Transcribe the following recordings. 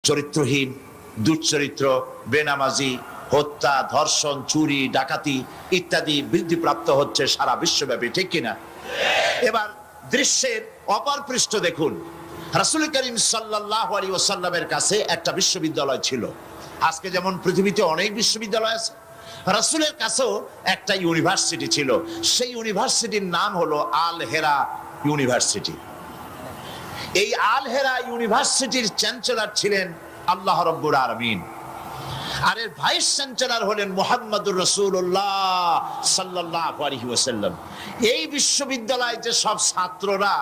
চরিত্রহীন, দুশ্চরিত্র, বেনামাজি, হত্যা, ধর্ষণ, চুরি, ডাকাতি ইত্যাদি বৃদ্ধিপ্রাপ্ত হচ্ছে সারা বিশ্বব্যাপী, ঠিক কিনা? এবার দৃশ্যের অপর পৃষ্ঠ দেখুন। রাসূল করিম সাল্লাল্লাহু আলাইহি ওয়াসাল্লামের কাছে একটা বিশ্ববিদ্যালয় ছিল। আজকে যেমন পৃথিবীতে অনেক বিশ্ববিদ্যালয় আছে, রাসূলের কাছেও একটা ইউনিভার্সিটি ছিল। সেই ইউনিভার্সিটির নাম হলো আল হেরা ইউনিভার্সিটি। এই আল হেরা ইউনিভার্সিটির চ্যান্সেলর ছিলেন আল্লাহ রাব্বুল আলামিন, আর এর ভাইস চ্যান্সেলর হলেন মুহাম্মদুর রাসূলুল্লাহ সাল্লাল্লাহু আলাইহি ওয়াসাল্লাম। এই বিশ্ববিদ্যালয়ে যে সব ছাত্ররা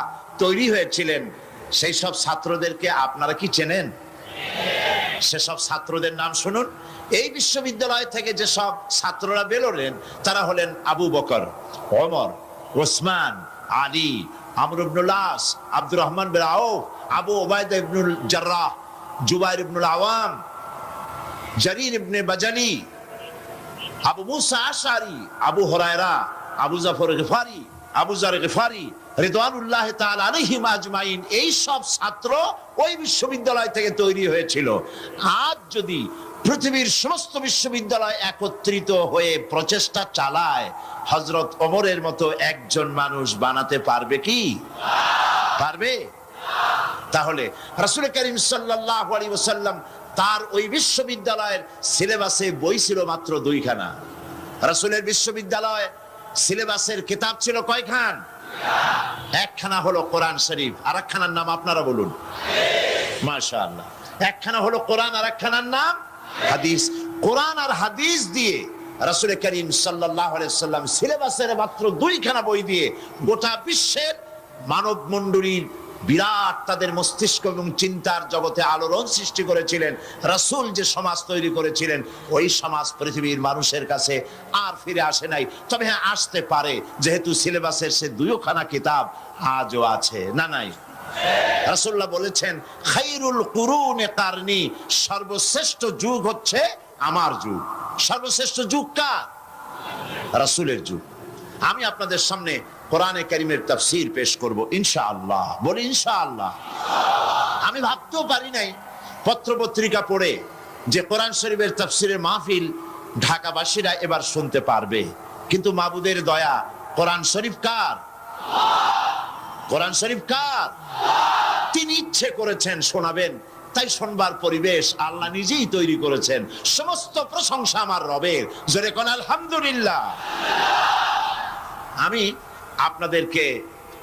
তৈরি হয়েছিলেন, সেই সব ছাত্রদেরকে আপনারা কি চেনেন? সেসব ছাত্রদের নাম শুনুন। এই বিশ্ববিদ্যালয় থেকে যে সব ছাত্ররা বেরোলেন, তারা হলেন আবু বকর, ওমর, ওসমান, আলী, আমর ইবনুল আস, আব্দুর রহমান বিন আউফ, আবু উবাইদা ইবনুল জাররাহ, জুবাইর ইবনুল আওয়াম, জারির ইবনে বাজালি, আবু মুসা আশআরী, আবু হুরায়রা, আবু জাফর গিফারি, আবু যার গিফারি রিদওয়ানুল্লাহি তাআলা আলাইহিম আজমাইন। এই সব ছাত্র ওই বিশ্ববিদ্যালয় থেকে তৈরি হয়েছিল। আজ যদি পৃথিবীর সমস্ত বিশ্ববিদ্যালয় একত্রিত হয়ে প্রচেষ্টা চালায়, হযরত ওমরের মতো একজন মানুষ বানাতে পারবে কি? পারবে? তাহলে রাসূল করিম সাল্লাল্লাহু আলাইহি ওয়াসাল্লাম তার ওই বিশ্ববিদ্যালয়ের সিলেবাসে বই ছিল মাত্র 2 খানা। রাসূলের বিশ্ববিদ্যালয় সিলেবাসের কিতাব ছিল কয়খান? একখানা হলো কোরআন শরীফ, আর একখানার নাম আপনারা বলুন। মাশাআল্লাহ। একখানা হলো কোরআন, আর একখানার নাম হাদিস। কোরআন আর হাদিস দিয়ে রাসূল করিম সাল্লাল্লাহু আলাইহি ওয়াসাল্লাম সিলেবাসের মাত্র 2 খানা বই দিয়ে গোটা বিশ্বের মানব মণ্ডলীর বিরাট তাদের মস্তিষ্ক এবং চিন্তার জগতে আলোড়ন সৃষ্টি করেছিলেন। রাসূল যে সমাজ তৈরি করেছিলেন, ওই সমাজ পৃথিবীর মানুষের কাছে আর ফিরে আসে নাই। তবে হ্যাঁ, আসতে পারে, যেহেতু সিলেবাসের সে 2 খানা কিতাব আজও আছে। না নাই? রাসূলুল্লাহ বলেছেন, খায়রুল কুরুনি কারনি, সর্বশ্রেষ্ঠ যুগ হচ্ছে আমার যুগ। সর্বশ্রেষ্ঠ যুগ কার? রাসূলের যুগ। আমি আপনাদের সামনে কোরআনে কারীমের তাফসীর পেশ করব ইনশাআল্লাহ। বলি ইনশাআল্লাহ। আমি ভাবতেও পারি নাই পত্রপত্রিকা পড়ে যে কোরআন শরীফের তাফসীরের মাহফিল ঢাকাবাসীরা এবার শুনতে পারবে। কিন্তু মাবুদের দয়া, কোরআন শরীফ কার? কোরআন শরীফ কার? তিনি ইচ্ছে করেছেন শোনাবেন, তাই শুনবার পরিবেশ আল্লাহ নিজেই তৈরি করেছেন। সমস্ত প্রশংসা আমার রবের। জোরে কোন আলহামদুলিল্লাহ। আমি আপনাদেরকে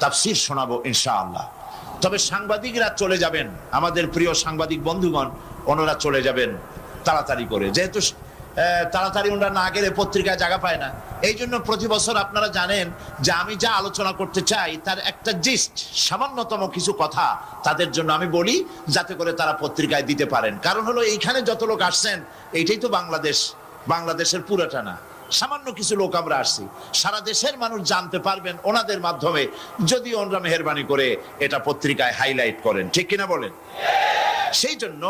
তাফসীর শোনাবো ইনশাআল্লাহ। তবে সাংবাদিকরা চলে যাবেন, আমাদের প্রিয় সাংবাদিক বন্ধুগণ, ওনারা চলে যাবেন তাড়াতাড়ি করে, যেহেতু তাড়াতাড়ি ওনারা না গেলে পত্রিকায় জায়গা পায় না। এই জন্য প্রতি বছর আপনারা জানেন যে আমি যা আলোচনা করতে চাই তার একটা জিস্ট, সামান্যতম কিছু কথা তাদের জন্য আমি বলি, যাতে করে তারা পত্রিকায় দিতে পারেন। কারণ হলো, এইখানে যত লোক আসছেন, এইটাই তো বাংলাদেশ, বাংলাদেশের পুরোটা না, সামান্য কিছু লোক আমরা আসছি। সারা দেশের মানুষ জানতে পারবেন ওনাদের মাধ্যমে, যদি ওনারা মেহেরবানি করে এটা পত্রিকায় হাইলাইট করেন, ঠিক কিনা বলেন? সেই জন্য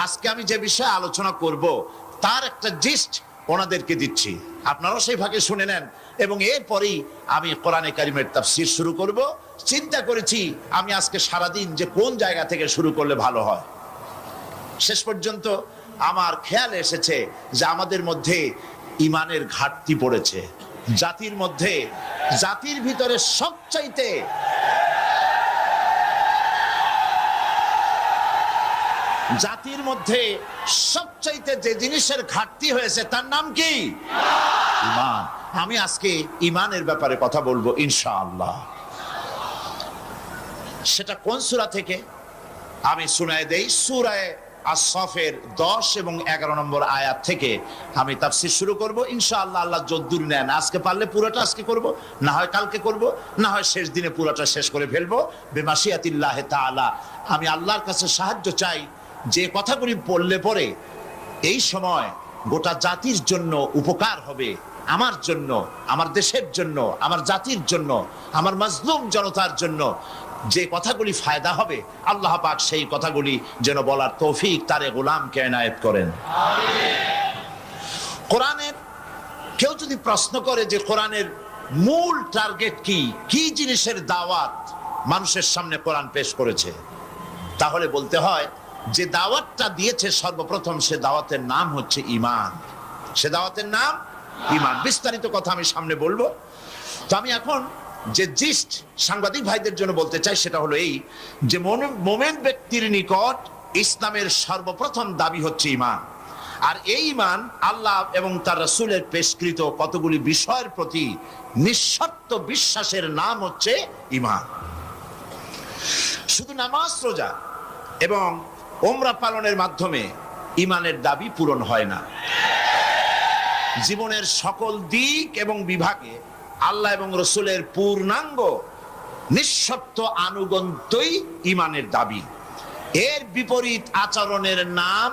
আজকে আমি যে বিষয়ে আলোচনা করব তার একটা জিস্ট ওনাদেরকে দিচ্ছি, আপনারাও সেই ভাগে শুনে নেন। এবং এরপরেই আমি কোরআনে কারীমের তাফসীর শুরু করব। চিন্তা করেছি আমি আজকে সারাদিন যে কোন জায়গা থেকে শুরু করলে ভালো হয়। শেষ পর্যন্ত আমার খেয়াল এসেছে যে আমাদের মধ্যে ইমানের ঘাটতি পড়েছে। জাতির মধ্যে, জাতির ভিতরে সবচাইতে জাতির মধ্যে সবচাইতে যে জিনিসের ঘাটতি হয়েছে তার নাম কি? ঈমান। আমি আজকে ঈমানের ব্যাপারে কথা বলবো ইনশাআল্লাহ। সেটা কোন সূরা থেকে আমি শোনায় দেই। সূরা আস-সাফের 10 এবং 11 নম্বর আয়াত থেকে আমি তাফসীর শুরু করব ইনশাআল্লাহ। আল্লাহ যদ্দুর নেন, আজকে পারলে পুরোটা আজকে করব, না হয় কালকে করব, না হয় শেষ দিনে পুরোটা শেষ করে ফেলবো বিমাশিয়াতিল্লাহি তাআলা। আমি আল্লাহর কাছে সাহায্য চাই যে কথাগুলি পড়লে পরে এই সময় গোটা জাতির জন্য উপকার হবে, আমার জন্য, আমার দেশের জন্য, আমার জাতির জন্য, আমার মাজলুম জনতার জন্য যে কথাগুলি ফায়দা হবে, আল্লাহ পাক সেই কথাগুলি যেন বলার তৌফিক তারে গোলামকে এনায়েত করেন। কোরআনের কেউ যদি প্রশ্ন করে যে কোরআনের মূল টার্গেট কি, কি জিনিসের দাওয়াত মানুষের সামনে কোরআন পেশ করেছে, তাহলে বলতে হয় যে দাওয়াতটা দিয়েছে সর্বপ্রথম, সে দাওয়াতের নাম হচ্ছে ঈমান। সে দাওয়াতের নাম ঈমান। বিস্তারিত কথা আমি সামনে বলবো। তো আমি এখন যে জিস্ট সাংবাদিক ভাইদের জন্য বলতে চাই সেটা হলো এই, যে মোমেন ব্যক্তির নিকট ইসলামের সর্বপ্রথম দাবি হচ্ছে ঈমান। আর এই ঈমান আল্লাহ এবং তার রাসূলের পেশকৃত কতগুলি বিষয়ের প্রতি নিঃশর্ত বিশ্বাসের নাম হচ্ছে ঈমান। শুধু নামাজ, রোজা এবং ওমরা পালনের মাধ্যমে ঈমানের দাবি পূরণ হয় না। জীবনের সকল দিক এবং বিভাগে আল্লাহ এবং রাসূলের পূর্ণাঙ্গ নিঃশর্ত আনুগত্যই ঈমানের দাবি। এর বিপরীত আচরণের নাম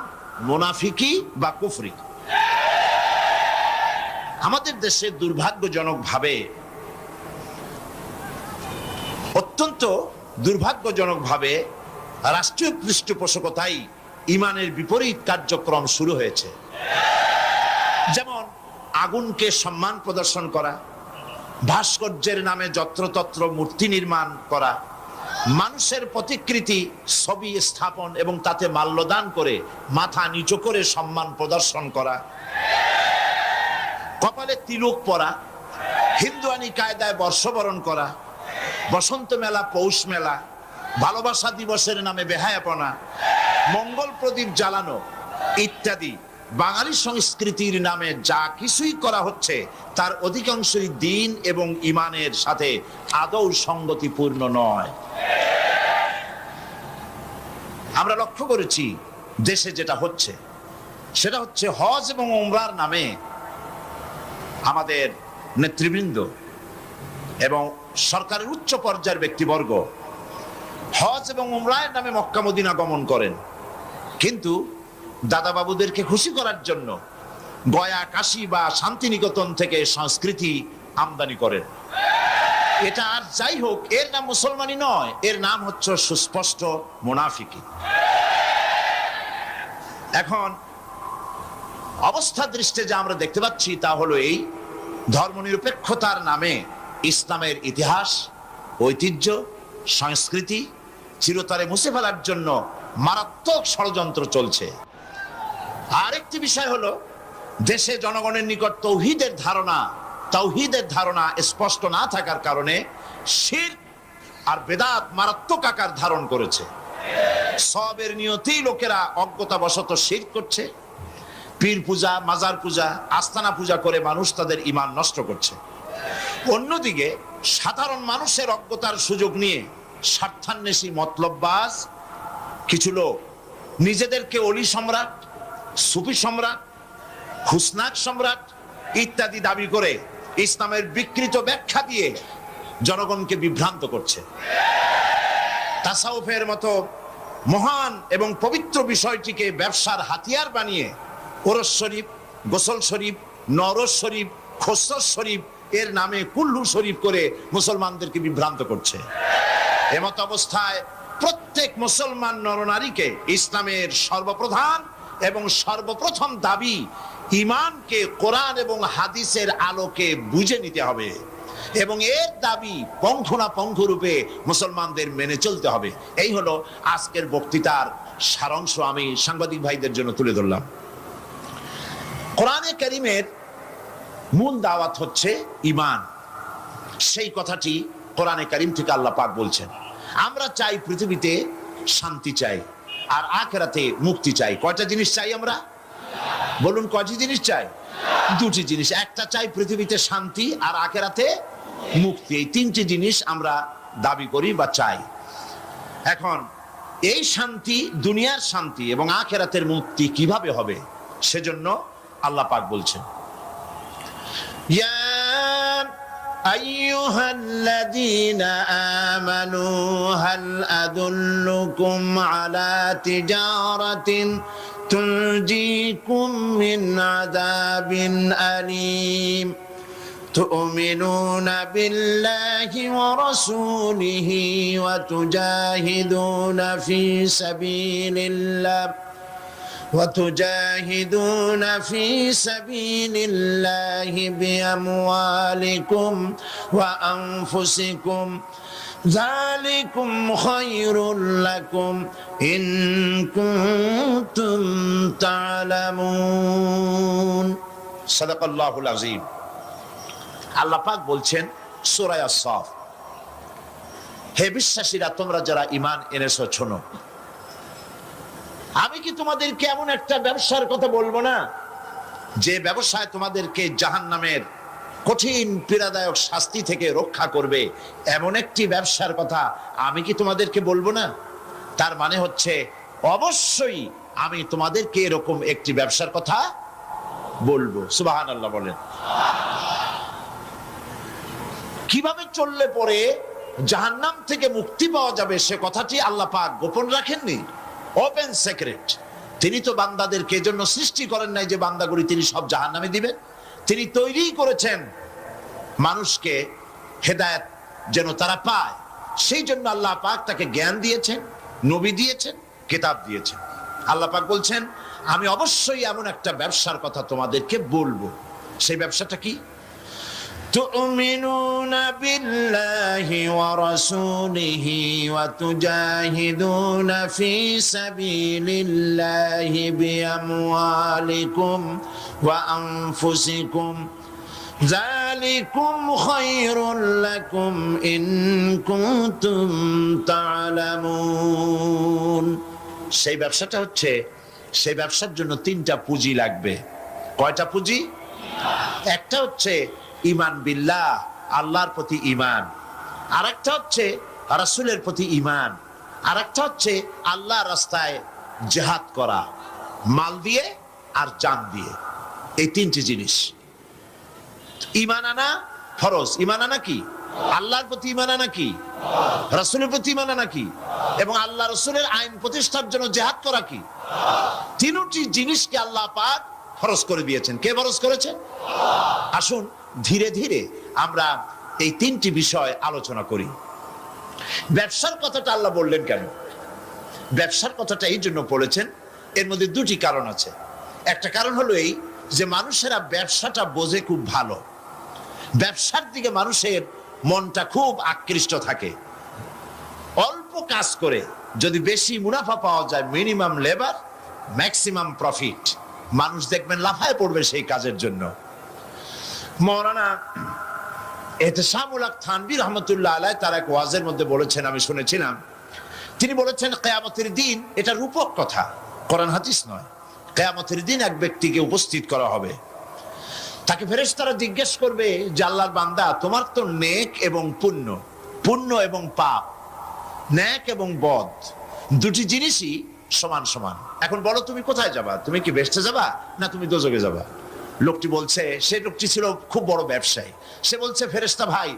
মুনাফিকি বা কুফরি। আমাদের দেশে দুর্ভাগ্যজনকভাবে, অত্যন্ত দুর্ভাগ্যজনকভাবে রাষ্ট্রীয় পৃষ্ঠপোষকতায় ঈমানের বিপরীত কার্যক্রম শুরু হয়েছে। যেমন আগুনকে সম্মান প্রদর্শন করা, ভাস্কর্যের নামে যত্রতত্র মূর্তি নির্মাণ করা, মানুষের প্রতিকৃতি ছবি স্থাপন এবং তাতে মাল্যদান করে মাথা নিচু করে সম্মান প্রদর্শন করা, কপালে তিলক পরা, হিন্দুয়ানি কায়দায় বর্ষবরণ করা, বসন্ত মেলা, পৌষ মেলা, ভালোবাসা দিবসের নামে বেহায়াপনা, মঙ্গল প্রদীপ জ্বালানো ইত্যাদি বাঙালি সংস্কৃতির নামে যা কিছুই করা হচ্ছে তার অধিকাংশই দ্বীন এবং ঈমানের সাথে আদৌ সঙ্গতিপূর্ণ নয়। আমরা লক্ষ্য করেছি দেশে যেটা হচ্ছে সেটা হচ্ছে হজ এবং উমরার নামে আমাদের নেতৃবৃন্দ এবং সরকারের উচ্চ পর্যায়ের ব্যক্তিবর্গ হজ এবং উমরার নামে মক্কা মদিনা গমন করেন, কিন্তু দাদা বাবুদেরকে খুশি করার জন্য গয়া, কাশী বা শান্তিনিকেতন থেকে সংস্কৃতি আমদানি করেন। এটা আর যাই হোক, এর নাম মুসলমানই নয়, এর নাম হচ্ছে সুস্পষ্ট মুনাফিকি। এখন অবস্থা দৃষ্টে যা আমরা দেখতে পাচ্ছি তা হলো এই, ধর্মনিরপেক্ষতার নামে ইসলামের ইতিহাস, ঐতিহ্য, সংস্কৃতি চিরতরে মুছে ফেলার জন্য মারাত্মক ষড়যন্ত্র চলছে। আরেকটি বিষয় হলো, দেশে জনগণের নিকট তাওহীদের ধারণা স্পষ্ট না থাকার কারণে শিরক আর বেদাত মারাত্মক আকার ধারণ করেছে। সওয়াবের নিয়তেই লোকেরা অজ্ঞতাবশত শিরক করছে, পীর পূজা, মাজার পূজা, আস্তানা পূজা করে মানুষ তাদের ঈমান নষ্ট করছে। অন্যদিকে সাধারণ মানুষের অজ্ঞতার সুযোগ নিয়ে স্বার্থান্বেষী মতলববাজ কিছু লোক নিজেদেরকে অলি সম্রাট, সুফি সম্রাট, খুসনাক সম্রাট ইত্যাদি দাবি করে ইসলামের বিকৃত ব্যাখ্যা দিয়ে জনগণকে বিভ্রান্ত করছে। তাসাউফের মতো মহান এবং পবিত্র বিষয়টিকে ব্যবসার হাতিয়ার বানিয়ে ওরস শরীফ, গোসল শরীফ, নরস শরীফ, খসরস শরীফ এর নামে কুল্লু শরীফ করে মুসলমানদেরকে বিভ্রান্ত করছে। এমত অবস্থায় প্রত্যেক মুসলমান নরনারীকে ইসলামের সর্বপ্রধান এবং সর্বপ্রথম দাবি ঈমানকে কোরআন এবং হাদিসের আলোকে বুঝে নিতে হবে এবং এর দাবি পঙ্খনাপঙ্খ রূপে মুসলমানদের মেনে চলতে হবে। এই হলো আজকের বক্তৃতার সারাংশ আমি সাংবাদিক ভাইদের জন্য তুলে ধরলাম। কোরআনে কারীমের মূল দাওয়াত হচ্ছে ঈমান। সেই কথাটি কোরআনে কারীম থেকে আল্লাহ পাক বলছেন। আমরা চাই পৃথিবীতে শান্তি চাই আর আখিরাতে মুক্তি চাই। কয়টা জিনিস চাই আমরা? বলুন, কয়টি জিনিস চাই? দুটি জিনিস। একটা চাই পৃথিবীতে শান্তি আর আখিরাতে মুক্তি। এই তিনটি জিনিস আমরা দাবি করি বা চাই। এখন এই শান্তি, দুনিয়ার শান্তি এবং আখিরাতের মুক্তি কিভাবে হবে সেজন্য আল্লাহ পাক বলছেন, ইয়া আইয়ুহাল্লাযীনা আমানু হাল আদুল্লুকুম আলা তিজারাতিন তুনজিকুম মিন আযাবিন আলীম তু'মিনুনা বিল্লাহি ওয়া রাসূলিহি ওয়া তুজাহিদুনা ফি সাবিলিল্লাহ وتجاهدون في سبيل الله بأموالكم وأنفسكم যালিকুম খায়রুল লাকুম ইন কুনতুম তা'লামুন। সাদাকাল্লাহুল আযীম। আল্লাহ পাক বলছেন সূরা আস-সাফ, হে বিশ্বাসীরা, তোমরা যারা ঈমান এনেছো শোনো, আমি কি তোমাদেরকে এমন একটা ব্যবসার কথা বলবো না যে ব্যবসায় তোমাদেরকে জাহান্নামের কঠিন পীড়াদায়ক শাস্তি থেকে রক্ষা করবে? এমন একটি ব্যবসার কথা আমি কি তোমাদেরকে বলবো না? তার মানে হচ্ছে অবশ্যই আমি তোমাদেরকে এরকম একটি ব্যবসার কথা বলবো। সুবহানাল্লাহ বলেন। কিভাবে চললে পরে জাহান্নাম থেকে মুক্তি পাওয়া যাবে সে কথাটি আল্লাহ পাক গোপন রাখেননি, ওপেন সিক্রেট। তিনি তো বান্দাদেরকে এজন্য সৃষ্টি করেন নাই যে বান্দাগুলি তিনি সব জাহান্নামে দিবেন। তিনি তৈরি করেছেন মানুষকে হেদায়েত যেন তারা পায়, সেই জন্য আল্লাহ পাক তাকে জ্ঞান দিয়েছেন, নবী দিয়েছেন, কিতাব দিয়েছেন। আল্লাহ পাক বলছেন আমি অবশ্যই এমন একটা ব্যবসার কথা তোমাদেরকে বলবো। সেই ব্যবসাটা কি? تؤمنون بالله ورسوله وتجاهدون في سبيل الله بأموالكم وأنفسكم ذلكم خير لكم إن كنتم تعلمون। সেই ব্যবসাটা হচ্ছে, সেই ব্যবসার জন্য তিনটা পুঁজি লাগবে। কয়টা পুঁজি? একটা হচ্ছে ঈমান বিল্লাহ, আল্লাহর প্রতি ঈমান। আরেকটা হচ্ছে রাসূলের প্রতি ঈমান। আরেকটা হচ্ছে আল্লাহর রাস্তায় জিহাদ করা, মাল দিয়ে আর জান দিয়ে। এই তিনটি জিনিস। ঈমান আনা ফরজ। ঈমান আনা কি? আল্লাহর প্রতি ঈমান আনা কি? রাসূলের প্রতি ঈমান আনা কি? এবং আল্লাহ রাসূলের আইন প্রতিষ্ঠার জন্য জিহাদ করা কি? তিনটি জিনিসকে আল্লাহ পাক ফরজ করে দিয়েছেন। কে ফরজ করেছেন? আসুন ধীরে ধীরে আমরা এই তিনটি বিষয় আলোচনা করি। ব্যবসার কথাটা আল্লাহ বললেন কেন? ব্যবসার কথাটা এই জন্য বলেছেন, এর মধ্যে দুটি কারণ আছে। একটা কারণ হলো এই যে মানুষেরা ব্যবসাটা বোঝে খুব ভালো, ব্যবসার দিকে মানুষের মনটা খুব আকৃষ্ট থাকে। অল্প কাজ করে যদি বেশি মুনাফা পাওয়া যায়, মিনিমাম লেবার ম্যাক্সিমাম প্রফিট, মানুষ দেখবেন লাফায় পড়বে সেই কাজের জন্য। মাওলানা এহতেশামুল হক থানভী রহমতুল্লাহ আলাইহি তার এক ওয়াজের মধ্যে বলেছেন, আমি শুনেছিলাম, তিনি বলেছেন কিয়ামতের দিন, এটা রূপক কথা, কোরআন হাদিস নয়। কিয়ামতের দিন এক ব্যক্তিকে উপস্থিত করা হবে, তাকে ফেরেশতারা জিজ্ঞেস করবে যে আল্লাহর বান্দা, তোমার তো নেক এবং পুণ্য, পুণ্য এবং পাপ, নেক এবং বদ, দুটি জিনিসই সমান সমান। এখন বলো তুমি কোথায় যাবা? তুমি কি বেহেশতে যাবা না তুমি দোজখে যাবা? লোকটি বলছে, সে লোকটি ছিল খুব বড় ব্যবসায়ী, সে বলছে ফেরেশতা ভাই,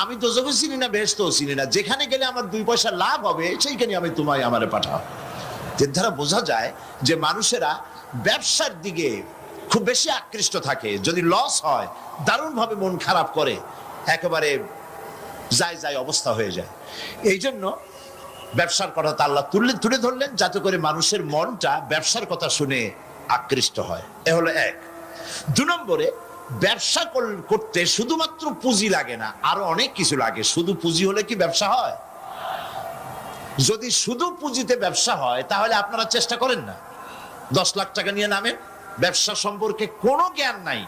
আমি দোজখও চিনি না বেহেশতও চিনি না, যেখানে গেলে আমার 2 পয়সা লাভ হবে সেইখানে আমি তোমায় আমারে পাঠাও। এর দ্বারা বোঝা যায় যে মানুষেরা ব্যবসার দিকে খুব বেশি আকৃষ্ট থাকে। যদি লস হয় দারুণভাবে মন খারাপ করে, একেবারে যায় যায় অবস্থা হয়ে যায়। এই জন্য ব্যবসার কথা আল্লাহ তুলে ধরলেন যাতে করে মানুষের মনটা ব্যবসার কথা শুনে আকৃষ্ট হয়। এ হলো এক। 2 নম্বরে, ব্যবসা করতে শুধুমাত্র পুঁজি লাগে না, আরো অনেক কিছু লাগে। শুধু পুঁজি হলে কি ব্যবসা হয়? যদি শুধু পুঁজিতে ব্যবসা হয় তাহলে আপনারা চেষ্টা করেন না। 10 লাখ টাকা নিয়ে নামেন, ব্যবসা সম্পর্কে কোনো জ্ঞান নাই,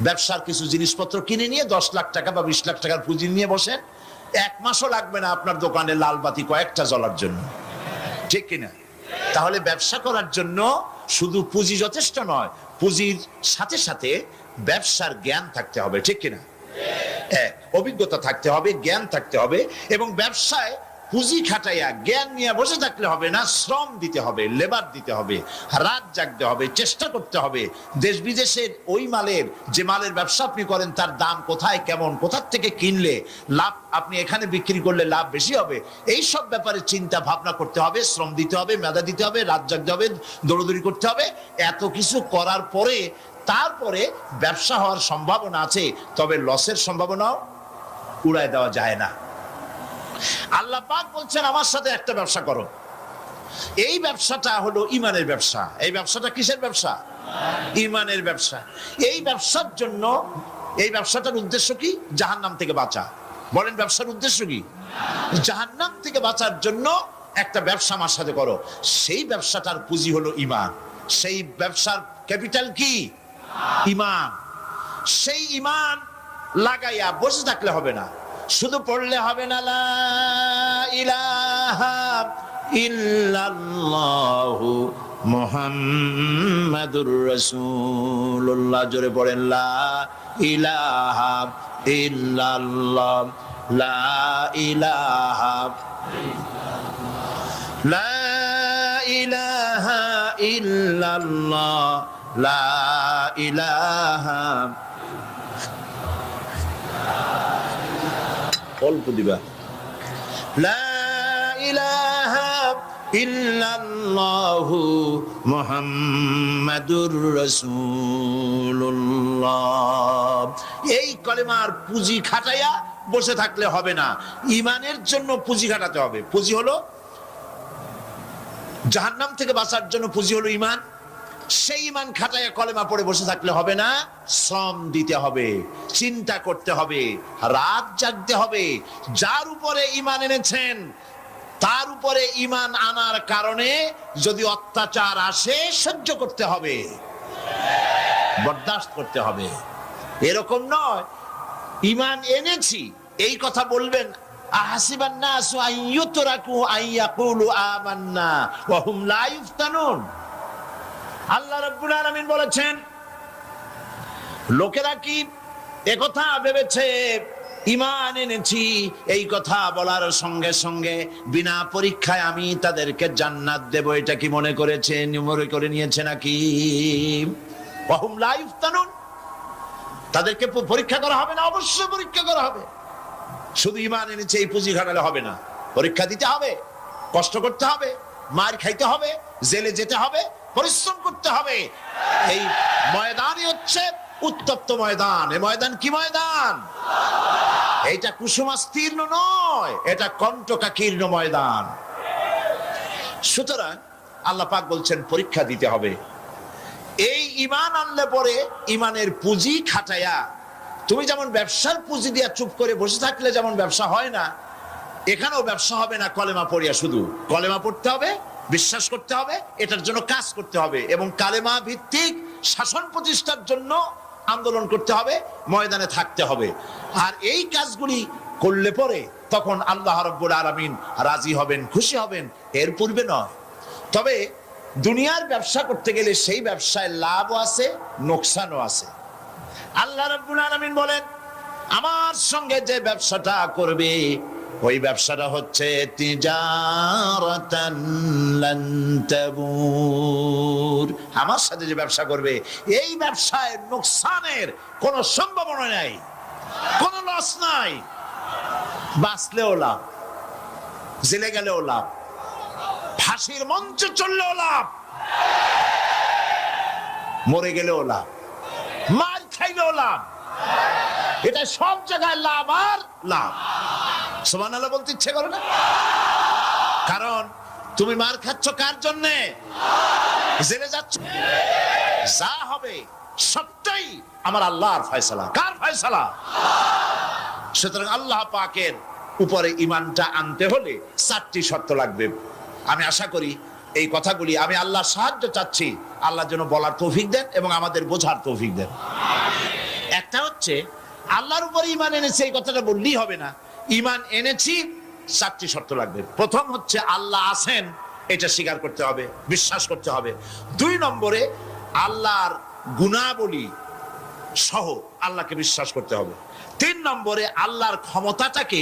ব্যবসার কিছু জিনিসপত্র কিনে নিয়ে 10 লাখ টাকা বা 20 লাখ টাকার পুঁজি নিয়ে বসেন, 1 মাসও লাগবে না আপনার দোকানে লাল বাতি কয়েকটা জ্বলার জন্য, ঠিক কিনা? তাহলে ব্যবসা করার জন্য শুধু পুঁজি যথেষ্ট নয়, পুঁজির সাথে সাথে ব্যবসার জ্ঞান থাকতে হবে, ঠিক কিনা? অভিজ্ঞতা থাকতে হবে, জ্ঞান থাকতে হবে। এবং ব্যবসায় পুঁজি খাটাইয়া জ্ঞান নিয়ে বসে থাকলে হবে না, শ্রম দিতে হবে, লেবার দিতে হবে, রাত জাগতে হবে, চেষ্টা করতে হবে। দেশ বিদেশের ওই মালের, যে মালের ব্যবসা আপনি করেন তার দাম কোথায়, কেমন, কোথার থেকে কিনলে লাভ, আপনি এখানে বিক্রি করলে লাভ বেশি হবে, এই সব ব্যাপারে চিন্তা ভাবনা করতে হবে, শ্রম দিতে হবে, মেধা দিতে হবে, রাত জাগতে হবে, দৌড়দৌড়ি করতে হবে। এত কিছু করার পরে তারপরে ব্যবসা হওয়ার সম্ভাবনা আছে, তবে লসের সম্ভাবনাও উড়ায় দেওয়া যায় না। আল্লাহ পাক বলছেন আমার সাথে একটা ব্যবসা করো। এই ব্যবসাটা হলো ঈমানের ব্যবসা। এই ব্যবসাটা কিসের ব্যবসা? ঈমানের ব্যবসা। এই ব্যবসার জন্য, এই ব্যবসাটার উদ্দেশ্য কি? জাহান্নাম থেকে বাঁচা। বলেন ব্যবসার উদ্দেশ্য কি? জাহান্নাম থেকে বাঁচার জন্য একটা ব্যবসা আমার সাথে করো। সেই ব্যবসাটার পুঁজি হলো ঈমান। সেই ব্যবসার ক্যাপিটাল কি? ঈমান। সেই ঈমান লাগাইয়া বসে থাকলে হবে না, শুধু পড়লে হবে না লা ইলাহা ইল্লাল্লাহু মুহাম্মাদুর রাসূলুল্লাহ। জোরে পড়েন লা ইলাহা ইল্লাল্লাহ, লা ইলাহা, লা ইলাহা ইল্লাল্লাহ, লা ইলাহা। অল্প দিবা। লা ইলাহা ইল্লাল্লাহু মুহাম্মাদুর রাসূলুল্লাহ। এই কলেমার পুঁজি খাটাইয়া বসে থাকলে হবে না, ঈমানের জন্য পুঁজি খাটাতে হবে। পুঁজি হলো জাহান্নাম থেকে বাঁচার জন্য, পুঁজি হলো ঈমান। সেই ঈমান খাটাইয়া কলেমা পড়ে বসে থাকলে হবে না, শ্রম দিতে হবে, চিন্তা করতে হবে, রাত জাগতে হবে। যার উপরে ঈমান এনেছেন তার উপরে ঈমান আনার কারণে যদি অত্যাচার আসে সহ্য করতে হবে, বরদাস্ত করতে হবে। এরকম নয় ঈমান এনেছি এই কথা বলবেন আহাসিবান নাসু আন ইউতরাকু আন ইয়াকুলু আমান্না ওয়া হুম লা ইফতানুন। আল্লাহ রাব্বুল আলামিন বলেছেন, লোকেরা কি একথা ভেবেছে ঈমান এনেছি এই কথা বলার সঙ্গে সঙ্গে বিনা পরীক্ষায় আমি তাদেরকে জান্নাত দেব, এটা কি মনে করেছে, মনে করে নিয়েছে নাকি? ওয়া হুম লা ইফতানুন। তাদেরকে পরীক্ষা করা হবে না? অবশ্যই পরীক্ষা করা হবে। শুধু ঈমান এনেছে এই পুঁজি খাটালে হবে না, পরীক্ষা দিতে হবে, কষ্ট করতে হবে, মার খাইতে হবে, জেলে যেতে হবে, পরিশ্রম করতে হবে। এই ময়দানই হচ্ছে উত্তপ্ত ময়দান। এই ময়দান কি ময়দান? এইটা কুসুমাস্তীর্ণ নয়, এটা কণ্টকাকীর্ণ ময়দান। সুতরাং আল্লাহ পাক বলছেন পরীক্ষা দিতে হবে। এই ঈমান আনলে পরে ঈমানের পুঁজি খাটায়া, তুমি যেমন ব্যবসার পুঁজি দিয়া চুপ করে বসে থাকলে যেমন ব্যবসা হয় না, এখানেও ব্যবসা হবে না কলেমা পড়িয়া। শুধু কলেমা পড়তে হবে, বিশ্বাস করতে হবে, এটার জন্য কাজ করতে হবে এবং কালেমা ভিত্তিক শাসন প্রতিষ্ঠার জন্য আন্দোলন করতে হবে, ময়দানে থাকতে হবে। আর এই কাজগুলি করলে পরে তখন আল্লাহ রাব্বুল আলামিন রাজি হবেন, খুশি হবেন, এর পূর্বে নয়। তবে দুনিয়ার ব্যবসা করতে গেলে সেই ব্যবসায় লাভও আছে, নোকসানও আছে। আল্লাহ রাব্বুল আলামিন বলেন, আমার সঙ্গে যে ব্যবসাটা করবে ওই ব্যবসাটা হচ্ছে তিজারাতান লান তাবুর। আমার সাথে যে ব্যবসা করবে এই ব্যবসায় নোকসানের কোনো সম্ভাবনা নাই, কোনো লস নাই। বাঁচলেও লাভ, জেলে গেলেও লাভ, ফাঁসির মঞ্চে চললেও লাভ, মরে গেলেও লাভ, মার খাইলেও লাভ। এটা সব জায়গায় লাভ আর লাভ। সুবহানাল্লাহ বলতে ইচ্ছে করে না? কারণ তুমি মার খাচ্ছ কার জন্যে? জেলে যাচ্ছ, যা হবে সবটাই আমার আল্লাহর ফয়সালা। কার ফয়সালা? সুতরাং আল্লাহ পাকের উপরে ঈমানটা আনতে হলে 4টি শর্ত লাগবে। আমি আশা করি এই কথাগুলি, আমি আল্লাহর সাহায্য চাচ্ছি, আল্লাহ যেন বলার তৌফিক দেন এবং আমাদের বোঝার তৌফিক দেন। একটা হচ্ছে আল্লাহর উপরে ঈমান এনেছে এই কথাটা বললেই হবে না, ঈমান এনেছি 4টি শর্ত লাগবে। প্রথম হচ্ছে আল্লাহ আছেন, এটা স্বীকার করতে হবে, বিশ্বাস করতে হবে। 2 নম্বরে আল্লাহর গুণাবলী সহ আল্লাহকে বিশ্বাস করতে হবে। 3 নম্বরে আল্লাহর ক্ষমতাটাকে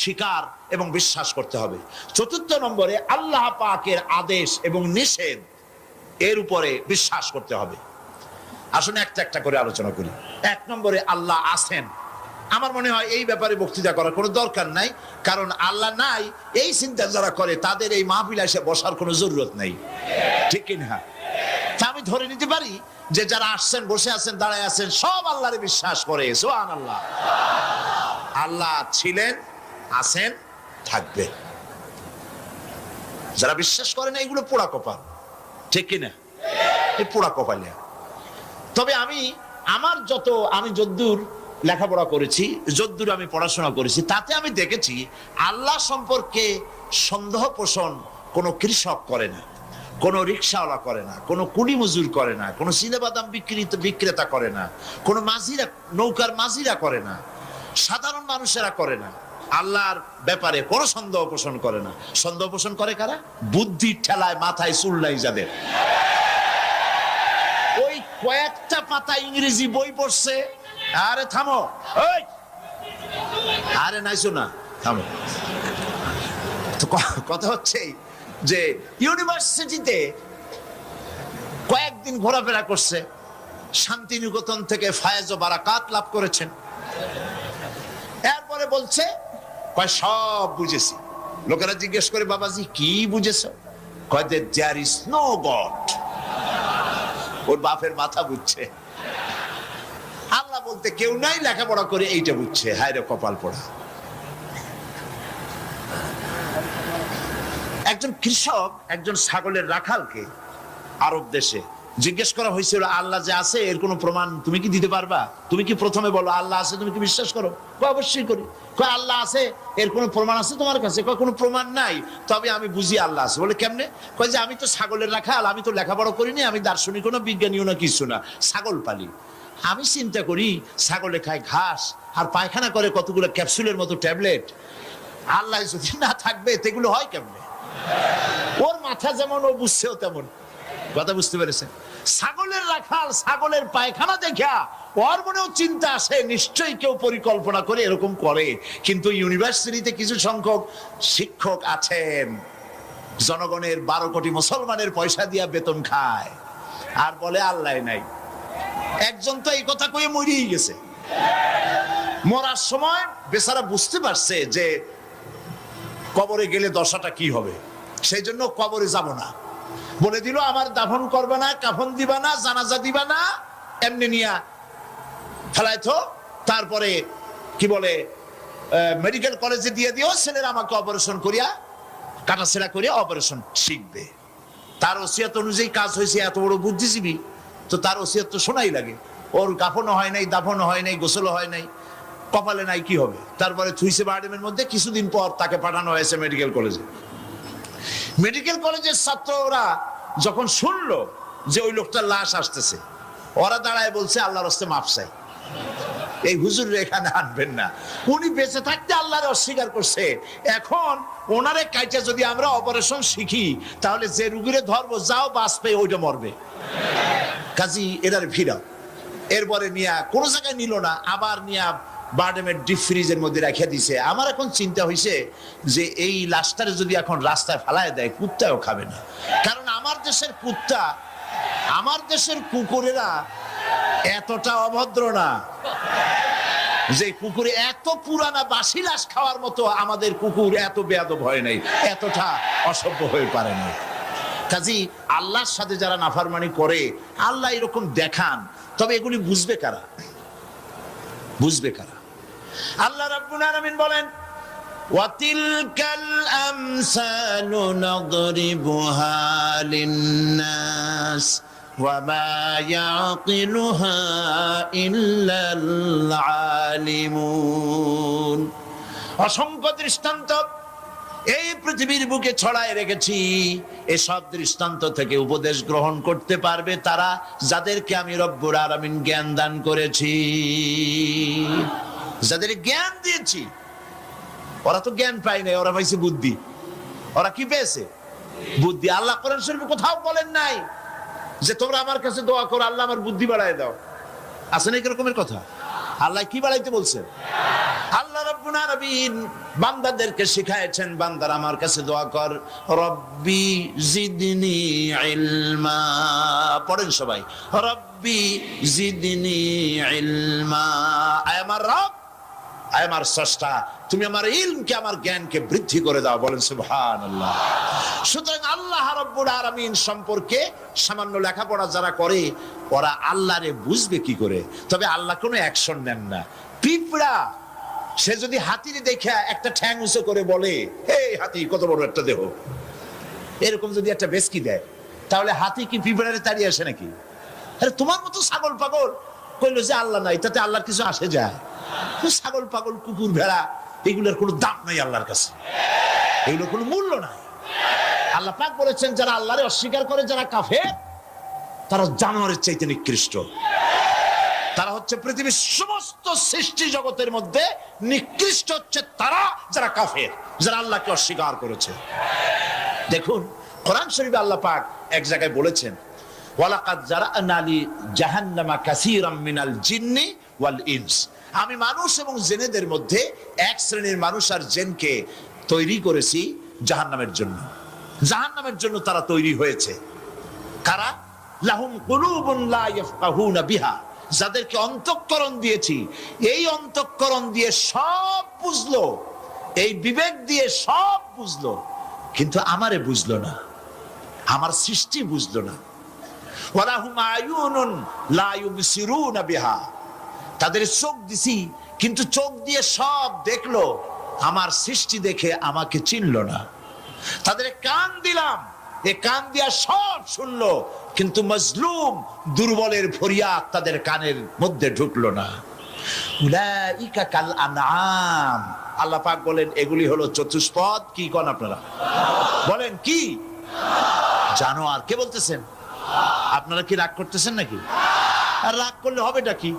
স্বীকার এবং বিশ্বাস করতে হবে। 4 নম্বরে আল্লাহ পাকের আদেশ এবং নিষেধ এর উপরে বিশ্বাস করতে হবে। আসুন একটা একটা করে আলোচনা করি। 1 নম্বরে আল্লাহ আছেন। আমার মনে হয় এই ব্যাপারে বক্তৃতা করার কোনো দরকার নাই, কারণ আল্লাহ নাই এই চিন্তা যারা করে তাদের এই মাহফিলে এসে বসার কোনো জরুরত নেই, ঠিক কিনা? তা আমি ধরে নিতে পারি যে যারা আসছেন, বসে আছেন, দাঁড়ায় আছেন, সব আল্লাহরে বিশ্বাস করে। সুবহানাল্লাহ। আল্লাহ ছিলেন, আছেন, থাকবে। যারা বিশ্বাস করে না এগুলো পোড়া কপাল, ঠিক কিনা? এই পোড়া কপালিয়া। তবে আমি যতদূর লেখাপড়া করেছি, যদ্দূর আমি পড়াশোনা করেছি, তাতে আমি দেখেছি আল্লাহ সম্পর্কে সন্দেহ পোষণ কোনো কৃষক করে না, কোনো রিক্সাওয়ালা করে না, কোনো কুলি মজুর করে না, কোনো চিনেবাদাম বিক্রেতা করে না, কোনো মাঝিরা, নৌকার মাঝিরা করে না, সাধারণ মানুষেরা করে না। আল্লাহর ব্যাপারে কোনো সন্দেহ পোষণ করে না। সন্দেহ পোষণ করে কারা? বুদ্ধির ঠেলায় মাথায় চুল নাই যাদের। ওই কয়েকটা পাতা ইংরেজি বই পড়ছে, আরে থামো, ওই আরে নাইছো না, থামো। তো কথা হচ্ছে যে ইউনিভার্সিটিতে কয়েকদিন ঘোরাফেরা করছে, শান্তিনিকেতন থেকে ফায়েজ ও বারাকাত লাভ করেছেন। এরপরে বলছে কয় সব বুঝেছি। লোকেরা জিজ্ঞেস করে, বাবাজি কি বুঝেছো? কয় যে দেয়ার ইজ নো গড। ওর বাপের মাথা বুঝছে, আল্লাহ বলতে কেউ নাই, লেখাপড়া করে এইটা বুঝছে। হায় রে কপাল পোড়া। একজন কৃষক একজন ছাগলের রাখালকে আরব দেশে জিজ্ঞেস করা হয়েছিল, আল্লাহ যে আছে এর কোনো প্রমাণ তুমি কি দিতে পারবা? তুমি কি প্রথমে বলো আল্লাহ আছে, তুমি কি বিশ্বাস করো? অবশ্যই করি। কয় আল্লাহ আছে, এর কোনো প্রমাণ আছে তোমার কাছে? কয় কোনো প্রমাণ নাই, তবে আমি বুঝি আল্লাহ আছে। বলে কেমনে? কয় যে আমি তো ছাগলের রাখাল, আমি তো লেখাপড়া করিনি, আমি দার্শনিকও না, বিজ্ঞানীও না, কিছু না, ছাগল পালি। আমি চিন্তা করি ছাগলে খায় ঘাস আর পায়খানা করে কতগুলো ক্যাপসুলের মতো ট্যাবলেট। আল্লাহ যদি না থাকবে এগুলো হয় কেমনে? ওর মাথা যেমন ও বুঝছেও তেমন। কথা বুঝতে পেরেছেন? ছাগলের রাখাল ছাগলের পায়খানা দেখা ওর মনেও চিন্তা আসে, নিশ্চয়ই কেউ পরিকল্পনা করে এরকম করে। কিন্তু ইউনিভার্সিটিতে কিছু সংখ্যক শিক্ষক আছেন জনগণের 12 কোটি মুসলমানের পয়সা দিয়া বেতন খায় আর বলে আল্লাহ নাই। একজন তো এই কথা কয়ে মরিয়ে গেছে। মরার সময় বেচারা বুঝতে পারছে যে কবরে গেলে দশাটা কি হবে, সেই জন্য কবরে যাব না। বলে দিল আমার দাফন করবে না, কাফন দিবা না, জানাজা দিবা না, এমনি নিয়া ফেলাইতো। তারপরে কি বলে মেডিকেল কলেজে দিয়ে দিও, ছেলেরা আমাকে অপারেশন করিয়া কাটাছেড়া করিয়া অপারেশন শিখবে। তার ওসিয়ত অনুযায়ী কাজ হয়েছে। এত বড় বুদ্ধিজীবী, তো তার ওসিয়ত তো শোনাই লাগে। ওর কাফনও হয় নাই, দাফনও হয় নাই, গোসলও হয় নাই, কপালে নাই, কি হবে? তারপরে থুইছে বার্ডেমের মধ্যে। কিছুদিন পর তাকে পাঠানো হয়েছে মেডিকেল কলেজে। মেডিকেল কলেজের ছাত্ররা যখন শুনলো যে ওই লোকটার লাশ আসতেছে, ওরা দাঁড়ায় বলছে আল্লাহর হস্তে মাফ চাই, এই হুজুর এখানে আনবেন না। উনি বেঁচে থাকতে আল্লাহর অস্বীকার করছে। এখন ওনারে কাইটা যদি আমরা অপারেশন শিখি, তাহলে যে রুগীরে ধরবো যাও বাঁচবে, ওইটা মরবে। কাজী এটার ভিড়া। এরপরে নিয়া কোনো জায়গায় নিল না, আবার নিয়া বার্ডেমের ডিপ ফ্রিজের মধ্যে রেখে দিছে। আমার এখন চিন্তা হয়েছে যে এই লাশটারে যদি এখন রাস্তায় ফেলায় দেয়, কুত্তাও খাবে না। কারণ আমার দেশের কুত্তা, আমার দেশের কুকুরেরা এতটা অভদ্র না যে কুকুরে এত পুরানা বাসি লাশ খাওয়ার মতো আমাদের কুকুর এত বেয়াদব হয় নাই, এতটা অসভ্য হয়ে পারে না। কাজী আল্লাহর সাথে যারা নাফরমানি করে, আল্লাহ এরকম দেখান, তবে এগুলি বুঝবে কারা? বুঝবে কারা? আল্লাহ রাব্বুল আলামিন বলেন, ওয়াতিলকাল আমসালু নাদরিবুহা লিন্নাস ওয়া মা ইয়াকিলুহা ইল্লাল আলিমুন। অসংখ্য দৃষ্টান্ত এই পৃথিবীর বুকে ছড়ায় রেখেছি। এসব দৃষ্টান্ত থেকে উপদেশ গ্রহণ করতে পারবে তারা যাদেরকে আমি রব্বুল আলামিন জ্ঞান দান করেছি, যাদের জ্ঞান দিয়েছি। ওরা তো জ্ঞান পায় নাই, ওরা পাইছে বুদ্ধি। ওরা কি পেয়েছে? বুদ্ধি। আল্লাহ কোরআন শরীফে কোথাও বলেন নাই যে তোমরা আমার কাছে দোয়া করো আল্লাহ আমার বুদ্ধি বাড়ায় দাও। আছে না এরকমের কথা? আল্লাহ কি বাড়াইতে বলছেন? আল্লাহ রাব্বুল আলামিন বান্দাদেরকে শিখায়েছেন, বান্দার আমার কাছে দোয়া কর, রব্বি জিদনি ইলমা। পড়েন সবাই, রব্বি জিদনি ইলমা। আয় আমার রব, আয় আমার স্রষ্টা, তুমি আমার ইলমকে, আমার জ্ঞানকে বৃদ্ধি করে দাও। বলেন সুবহানাল্লাহ। সুতরাং আল্লাহ রাব্বুল আলামিন সম্পর্কে সামান্য লেখাপড়া যারা করে, ওরা আল্লাহরে বুঝবে কি করে? তবে আল্লাহ কোনো অ্যাকশন নেন না। পিঁপড়া সে যদি হাতির দেখে একটা ঠ্যাং উঁচু করে বলে, এই হাতি কত বড় একটা দেহ, এরকম যদি একটা বেশকি দেয়, তাহলে হাতি কি পিঁপড়ারে তাড়িয়ে আসে নাকি? আরে তোমার মতো ছাগল পাগল কইলো যে আল্লাহ নাই, তাতে আল্লাহর কিছু আসে যায়? ছাগল পাগল কুকুর ভেড়া এগুলোর কোনো দাম নাই আল্লাহর কাছে, এগুলোর কোনো মূল্য নাই। আল্লাহ পাক বলেছেন যারা আল্লাহরে অস্বীকার করে, যারা কাফের, তারা জানোয়ারের চাইতে নিকৃষ্ট। তারা হচ্ছে পৃথিবীর সমস্ত সৃষ্টি জগতের মধ্যে নিকৃষ্ট হচ্ছে তারা, যারা কাফের, যারা আল্লাহকে অস্বীকার করেছে। দেখুন কোরআন শরীফে আল্লাহ পাক এক জায়গায় বলেছেন, ওয়ালাকাদ জারা'না লি জাহান্নামা কাসীরাম মিনাল জিন্নি ওয়াল ইনস। আমি মানুষ এবং জিনেদের মধ্যে এক শ্রেণীর মানুষ আর জিনকে তৈরি করেছি জাহান্নামের জন্য। জাহান্নামের জন্য তারা তৈরি হয়েছে। কারা? লাহুম কুলুবুন লা ইয়াফকাহুনা বিহা, যাদেরকে অন্তঃকরণ দিয়েছি, এই অন্তঃকরণ দিয়ে সব বুঝলো, এই বিবেক দিয়ে সব বুঝলো, কিন্তু আমারে বুঝলো না, আমার সৃষ্টি বুঝলো না। ওয়ালাহুম আয়ুনুন লা ইউবসিরুনা বিহা, তাদের চোখ দিছি, কিন্তু চোখ দিয়ে সব দেখলো, আমার সৃষ্টি দেখে আমাকে চিনলো না। তাদের কান দিলাম, এ কান দিয়া সব শুনলো, কিন্তু মজলুম দুর্বলের ফরিয়াদ তাদের কানের মধ্যে ঢুকলো না। উলাইকা কাল আনআম, আল্লাহ পাক বলেন এগুলি হলো চতুষ্পদ। কি কোন আপনারা বলেন? কি জানোয়ার? কে বলতেছেন? আপনারা কি রাগ করতেছেন নাকি? আর রাগ করলে হবেটা কি?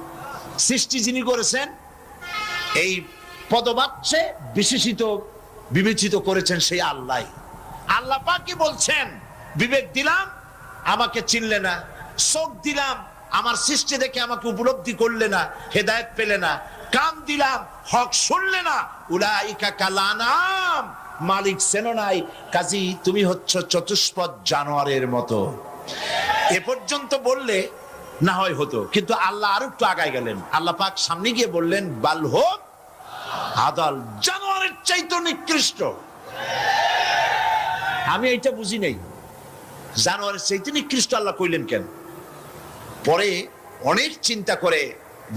সৃষ্টি যিনি করেছেন, এই পদবাচ্যে বিশেষিত বিবেচিত করেছেন সেই আল্লাহ। আল্লাহ পাকই বলছেন বিবেক দিলাম, আমাকে চিনলে না, চোখ দিলাম, আমার সৃষ্টি দেখে আমাকে উপলব্ধি করলে না, হেদায়েত পেলে না, কান দিলাম, হক শুনলে না। উলাইকা কাল আনআম, মালিক চেনো নাই, কাজী তুমি হচ্ছ চতুষ্পদ জানোয়ারের মতো। এ পর্যন্ত বললে না হয় হতো, কিন্তু আল্লাহ আরো একটু আগায় গেলেন। আল্লাহ পাক সামনে গিয়ে বললেন বাল হোক আদাল, জানোয়ারের চাইতে নিকৃষ্ট। আমি এইটা বুঝি নাই, জানোয়ারের চাইতে নিকৃষ্ট আল্লাহ কইলেন কেন? পরে অনেক চিন্তা করে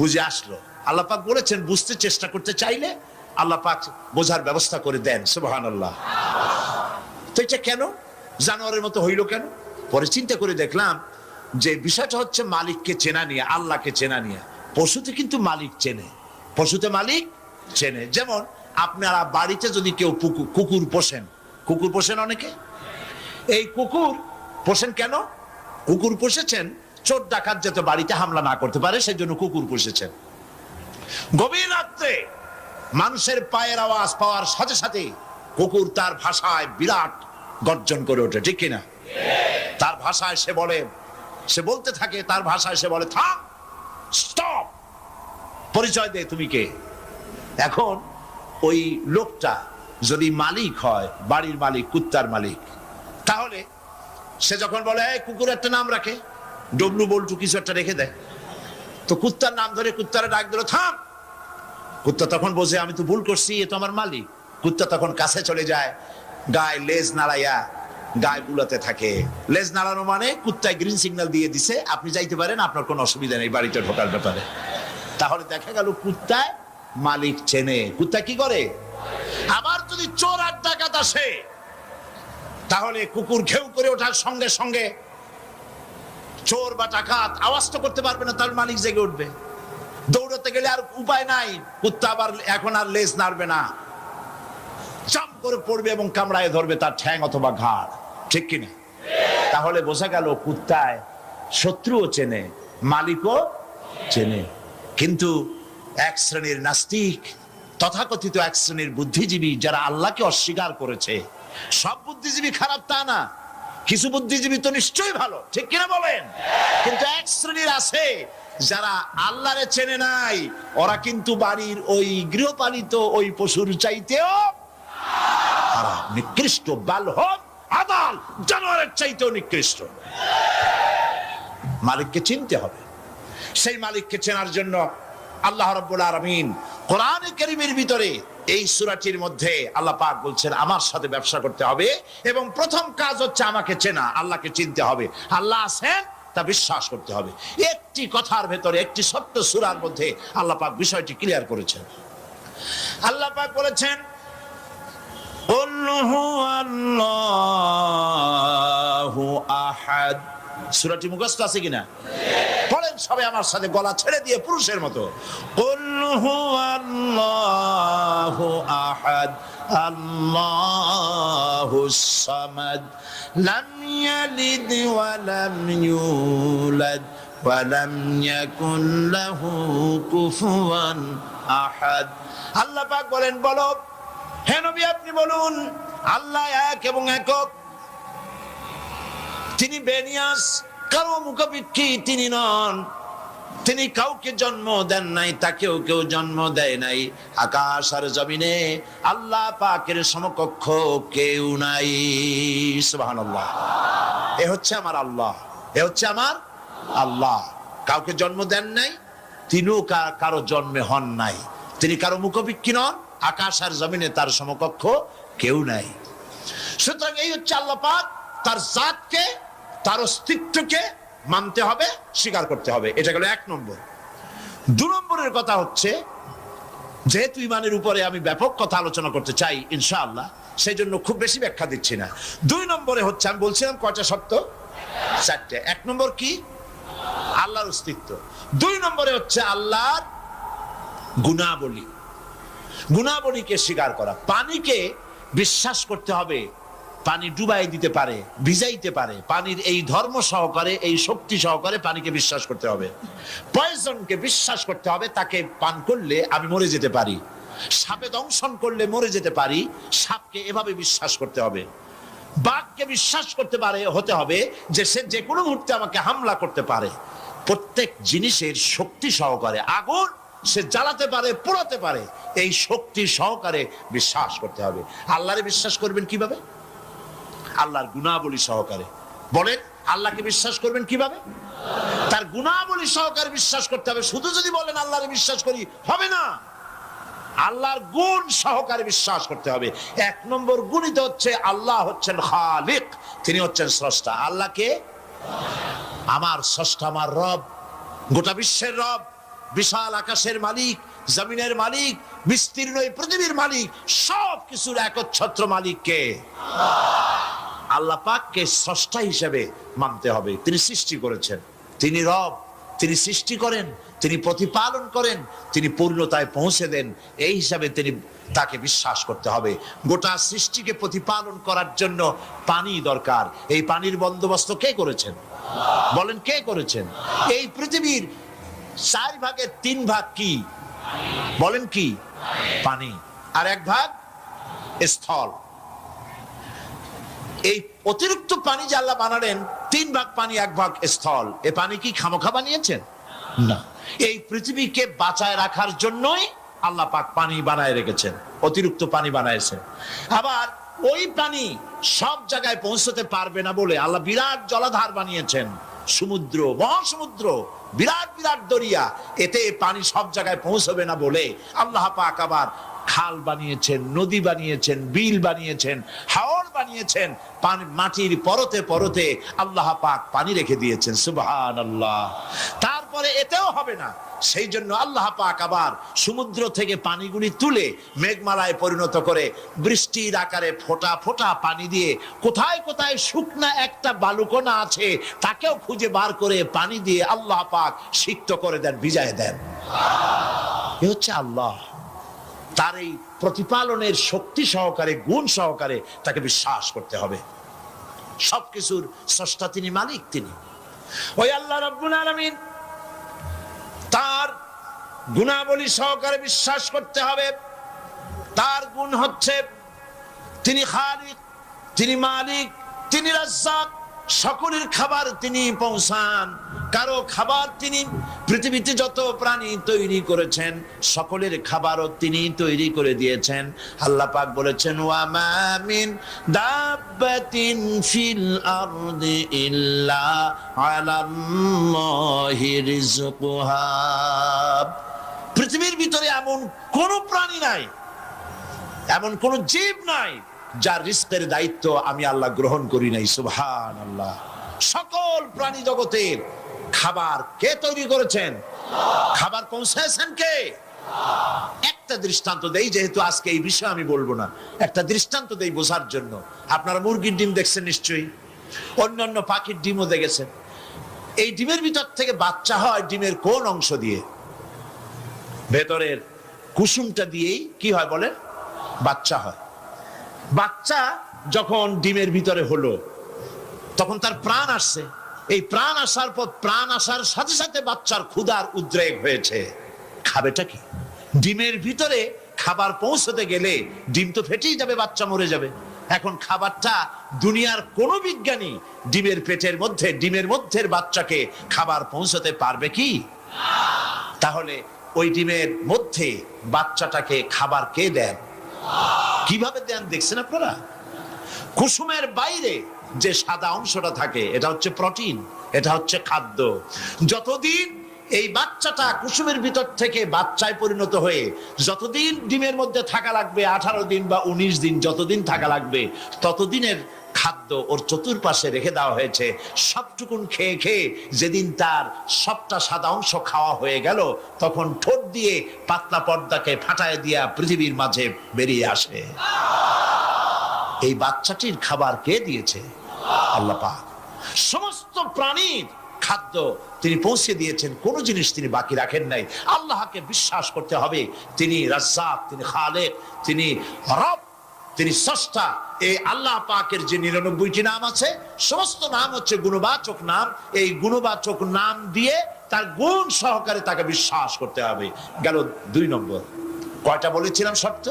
বুঝে আসলো। আল্লাহ পাক বলেছেন বুঝতে চেষ্টা করতে চাইলে আল্লাহ পাক বোঝার ব্যবস্থা করে দেন। সুবহানাল্লাহ। তো এটা কেন জানোয়ারের মতো হইল কেন? পরে চিন্তা করে দেখলাম যে বিষয়টা হচ্ছে মালিককে চেনা নিয়ে, আল্লাহকে চেনা নিয়ে। পশুতে কিন্তু মালিক চেনে, পশুতে মালিক চেনে। যেমন আপনারা বাড়িতে যদি কেউ কুকুর পোষেন, কুকুর পোষেন অনেকে, এই কুকুর পোষেন কেন? কুকুর পুষেছেন চোর ডাকাত যাতে বাড়িতে হামলা না করতে পারে, সেজন্য কুকুর পুষেছেন। গভীর রাত্রে মানুষের পায়ের আওয়াজ পাওয়ার সাথে সাথে কুকুর তার ভাষায় বিরাট গর্জন করে ওঠে, ঠিক কিনা? তার ভাষায় সে বলে, সে বলতে থাকে, তার ভাষায় সে বলে থাম, স্টপ, পরিচয় দে তুমি কে। এখন ওই লোকটা যদি মালিক হয়, বাড়ির মালিক, কুত্তার মালিক, তাহলে সে যখন বলে এই কুকুর একটা নাম রাখে, ডবলু বল্টু কিছু একটা রেখে দেয়, তো কুত্তার নাম ধরে কুত্তারে ডাক দিল থাম, কুত্তা তখন বোঝে আমি তো ভুল করছি, এ তো আমার মালিক। কুত্তা তখন কাছে চলে যায়, গায়ে লেজ নাড়াইয়া গায়ে বুলাতে থাকে। লেজ নাড়ানো মানে কুত্তায় গ্রিন সিগন্যাল দিয়ে দিছে, আপনি যাইতে পারেন, আপনার কোনো অসুবিধা নেই বাড়িতে ঢোকার ব্যাপারে। তাহলে দেখা গেল কুত্তায় মালিক চেনে। কুত্তা কি করে? আবার যদি চোর আর ডাকাত আসে, তাহলে কুকুর ঘেউ করে ওঠার সঙ্গে সঙ্গে চোর বা ডাকাত আওয়াজ তো করতে পারবে না, তার মালিক জেগে উঠবে। দৌড়াতে গেলে আর উপায় নাই, কুত্তা আবার এখন আর লেজ নাড়বে না, চাপ করে পড়বে এবং কামড়ায় ধরবে তার ঠ্যাং অথবা ঘাড়, ঠিক কিনা? তাহলে বোঝা গেল কুত্তায় শত্রুও চেনে, মালিকও চেনে। কিন্তু এক শ্রেণীর নাস্তিক, তথাকথিত এক শ্রেণীর বুদ্ধিজীবী যারা আল্লাহকে অস্বীকার করেছে, সব বুদ্ধিজীবী খারাপ তা না, কিছু বুদ্ধিজীবী তো নিশ্চয়ই ভালো, ঠিক কিনা বলেন? কিন্তু এক শ্রেণীর আছে যারা আল্লাহরে চেনে নাই, ওরা কিন্তু বাড়ির ওই গৃহপালিত ওই পশুর চাইতেও খারাপ, নিকৃষ্ট, বাল হোক আদাল, জানোয়ারের চাইতেও নিকৃষ্ট। মালিককে চিনতে হবে। সেই মালিককে চেনার জন্য আল্লাহ রাব্বুল আলামিন কোরআনে কারীমের ভিতরে এই সূরাটির মধ্যে আল্লাহ পাক বলছেন আমার সাথে ব্যবসা করতে হবে, এবং প্রথম কাজ হচ্ছে আমাকে চেনা, আল্লাহকে চিনতে হবে। আল্লাহ আছেন তা বিশ্বাস করতে হবে। একটি কথার ভেতরে, একটি ছোট্ট সূরার মধ্যে আল্লাহ পাক বিষয়টি ক্লিয়ার করেছেন। আল্লাহ পাক বলেছেন কুল হুয়াল্লাহু আহাদ। সূরাটি মুখস্থ আছে কিনা? পড়েন সবাই আমার সাথে গলা ছেড়ে দিয়ে পুরুষের মতো, কুল হুয়াল্লাহু আহাদ আল্লাহুস সামাদ লাম ইয়ালিদ ওয়া লাম ইউলাদ ওয়া লাম ইয়াকুন লাহু কুফুয়ান আহাদ। আল্লাহ পাক বলেন, বলো হে নবী আপনি বলুন, আল্লাহ এক এবং একক, তিনি বেনিয়াস, কারো মুখাপেক্ষী তিনি নন, তিনি কাউকে জন্ম দেন নাই, তাকেও কেউ জন্ম দেয় নাই। আকাশ আর জমিনে আল্লাহ পাকের সমকক্ষ কেউ নাই। সুবহানাল্লাহ। এ হচ্ছে আমার আল্লাহ, এ হচ্ছে আমার আল্লাহ। কাউকে জন্ম দেন নাই, তিনিও কারো জন্মে হন নাই, তিনি কারো মুখাপেক্ষী নন, আকাশ আর জমিনে তার সমকক্ষ কেউ নাই। সুতরাং এই হচ্ছে আল্লাহ পাক, তার জাতকে, তার অস্তিত্বকে মানতে হবে, স্বীকার করতে হবে। এটা গেল 1 নম্বর। 2 নম্বরের কথা হচ্ছে, যেহেতু ইমানের উপরে আমি ব্যাপক কথা আলোচনা করতে চাই ইনশাআল্লাহ, সেই জন্য খুব বেশি ব্যাখ্যা দিচ্ছি না। 2 নম্বরে হচ্ছে, আমি বলছিলাম কয়টা শর্ত? 4টে। 1 নম্বর কি? আল্লাহর অস্তিত্ব। 2 নম্বরে হচ্ছে আল্লাহর গুণাবলী, গুণাবলীকে স্বীকার করা। পানিকে বিশ্বাস করতে হবে, পানি ডুবাই দিতে পারে, ভিজাইতে পারে, পানির এই ধর্ম সহকারে, এই শক্তি সহকারে পানিকে বিশ্বাস করতে হবে। পয়জনকে বিশ্বাস করতে হবে, তাকে পান করলে আমি মরে যেতে পারি, সাপে দংশন করলে মরে যেতে পারি, সাপকে এভাবে বিশ্বাস করতে হবে। বাঘকে বিশ্বাস করতে পারে, হতে হবে যে সে যে কোনো মুহূর্তে আমাকে হামলা করতে পারে। প্রত্যেক জিনিসের শক্তি সহকারে, আগুন সে জ্বালাতে পারে, পোড়াতে পারে, এই শক্তি সহকারে বিশ্বাস করতে হবে। আল্লাহরে বিশ্বাস করবেন কিভাবে? আল্লাহর গুণাবলী সহকারে। বলেন, আল্লাহকে বিশ্বাস করবেন কিভাবে? তার গুণাবলী সহকারে বিশ্বাস করতে হবে। শুধু যদি বলেন আল্লাহরে বিশ্বাস করি, হবে না, আল্লাহর গুণ সহকারে বিশ্বাস করতে হবে। 1 নম্বর গুণিত হচ্ছে আল্লাহ হচ্ছেন খালিক, তিনি হচ্ছেন স্রষ্টা। আল্লাহকে আমার স্রষ্টা, আমার রব, গোটা বিশ্বের রব, বিশাল আকাশের মালিক, জমিনের মালিক, বিস্তীর্ণ এই পৃথিবীর মালিক, সব কিছুর একচ্ছত্র মালিককে, আল্লাহ পাককে স্রষ্টা হিসেবে মানতে হবে। তিনি সৃষ্টি করেছেন, তিনি রব, তিনি সৃষ্টি করেন, তিনি প্রতিপালন করেন, তিনি পূর্ণতায় পৌঁছে দেন, এই হিসাবে তিনি তাকে বিশ্বাস করতে হবে। গোটা সৃষ্টিকে প্রতিপালন করার জন্য পানি দরকার। এই পানির বন্দোবস্ত কে করেছেন? বলেন, কে করেছেন? এই পৃথিবীর 4 ভাগের 3 ভাগ কি? বলেন কি? পানি। আর 1 ভাগ স্থল। এই অতিরিক্ত পানি যে আল্লাহ বানালেন, 3 ভাগ পানি, 1 ভাগ স্থল। এ পানি কি খামোখা বানিয়েছেন? না, এই পৃথিবীকে বাঁচায় রাখার জন্যই আল্লাহ পাক পানি বানায় রেখেছেন, অতিরিক্ত পানি বানাইছেন। আবার ওই পানি সব জায়গায় পৌঁছতে পারবে না বলে আল্লাহ বিরাট জলাধার বানিয়েছেন, সমুদ্র, মহাসমুদ্র, বিরাট বিরাট দরিয়া। এতে পানি সব জায়গায় পৌঁছবে না বলে আল্লাহ পাক আবার খাল বানিয়েছেন, নদী বানিয়েছেন, বিল বানিয়েছেন, হাওর বানিয়েছেন। পানি মাটির পরতে পরতে আল্লাহ পাক পানি রেখে দিয়েছেন। সুবহানাল্লাহ। তারপরে এতেও হবে না, সেই জন্য আল্লাহ পাক আবার সমুদ্র থেকে পানিগুলি তুলে মেঘমালায় পরিণত করে বৃষ্টির আকারে ফোঁটা ফোঁটা পানি দিয়ে, কোথায় কোথায় শুকনা একটা বালুকণা আছে তাকেও খুঁজে বার করে পানি দিয়ে আল্লাহ পাক সিক্ত করে দেন, ভিজায় দেন। এ হচ্ছে আল্লাহ। তার এই প্রতিপালনের শক্তি সহকারে, গুণ সহকারে তাকে বিশ্বাস করতে হবে। সবকিছুর স্রষ্টা তিনি, মালিক তিনি। ওই আল্লাহ রাব্বুল আলামিন, তার গুণাবলী সহকারে বিশ্বাস করতে হবে। তার গুণ হচ্ছে তিনি খালিক, তিনি মালিক, তিনি রাজ্জাক। সকলের খাবার তিনি পৌঁছান, কারো খাবার তিনি, পৃথিবীতে যত প্রাণী তৈরি করেছেন সকলের খাবারও তিনি তৈরি করে দিয়েছেন। আল্লাহ পাক বলেছেন, ওয়া মা মিন দাব্বাতিন ফিল আরদি ইল্লা আলাল্লাহি রিজকুহা। পৃথিবীর ভিতরে এমন কোন প্রাণী নাই, এমন কোন জীব নাই যার রিস্কের দায়িত্ব আমি আল্লাহ গ্রহণ করি নাই। সুবহানাল্লাহ। সকল প্রাণী জগতের খাবার কে তৈরি করেছেন? খাবার পৌঁছাচ্ছেন কে? একটা দৃষ্টান্ত দেই, যেহেতু আজকে এই বিষয়ে আমি বলবো না, একটা দৃষ্টান্ত দেই বোঝার জন্য। আপনারা মুরগির ডিম দেখছেন নিশ্চয়ই, অন্যান্য পাখির ডিমও দেখেছেন। এই ডিমের ভিতর থেকে বাচ্চা হয় ডিমের কোন অংশ দিয়ে? ভেতরের কুসুমটা দিয়েই কি হয় বলেন? বাচ্চা হয়। বাচ্চা যখন ডিমের ভিতরে হলো তখন তার প্রাণ আসছে। এই প্রাণ আসার পর প্রাণ আসার সাথে সাথে বাচ্চার ক্ষুধার উদ্রেক হয়েছে। খাবেটা কি? ডিমের ভিতরে খাবার পৌঁছতে গেলে ডিম তো ফেটেই যাবে, বাচ্চা মরে যাবে। এখন খাবারটা দুনিয়ার কোন বিজ্ঞানী ডিমের পেটের মধ্যে, ডিমের মধ্যে বাচ্চাকে খাবার পৌঁছতে পারবে কি? তাহলে ওই ডিমের মধ্যে বাচ্চাটাকে খাবার কে দেন? কিভাবে দেন দেখছেন আপনারা? কুসুমের বাইরে যে সাদা অংশটা থাকে এটা হচ্ছে প্রোটিন, এটা হচ্ছে খাদ্য। যতদিন এই বাচ্চাটা কুসুমের ভিতর থেকে বাচ্চায় পরিণত হয়ে যতদিন ডিমের মধ্যে থাকা লাগবে, 18 দিন বা 19 দিন যতদিন থাকা লাগবে, ততদিনের খাদ্য ওর চতুর্পাশে রেখে দেওয়া হয়েছে। সবটুকুন খেয়ে খেয়ে যেদিন তার সবটা সাদা অংশ খাওয়া হয়ে গেল, তখন ঠোঁট দিয়ে পাতলা পর্দাকে ফাটায় দিয়া পৃথিবীর মাঝে বেরিয়ে আসে। এই বাচ্চাটির খাবার কে দিয়েছে? আল্লাহ পাক। সমস্ত প্রাণীর খাদ্য তিনি পৌঁছে দিয়েছেন, কোন জিনিস তিনি বাকি রাখেন নাই। আল্লাহকে বিশ্বাস করতে হবে, তিনি রাজ্জাক, তিনি খালেক, তিনি রব, তিনি স্রষ্টা। এই আল্লাহ পাকের যে 99টি নাম আছে, সমস্ত নাম হচ্ছে গুণবাচক নাম। এই গুণবাচক নাম দিয়ে তার গুণ সহকারে তাকে বিশ্বাস করতে হবে। গেল 2 নম্বর। কয়টা বলেছিলাম শর্ত?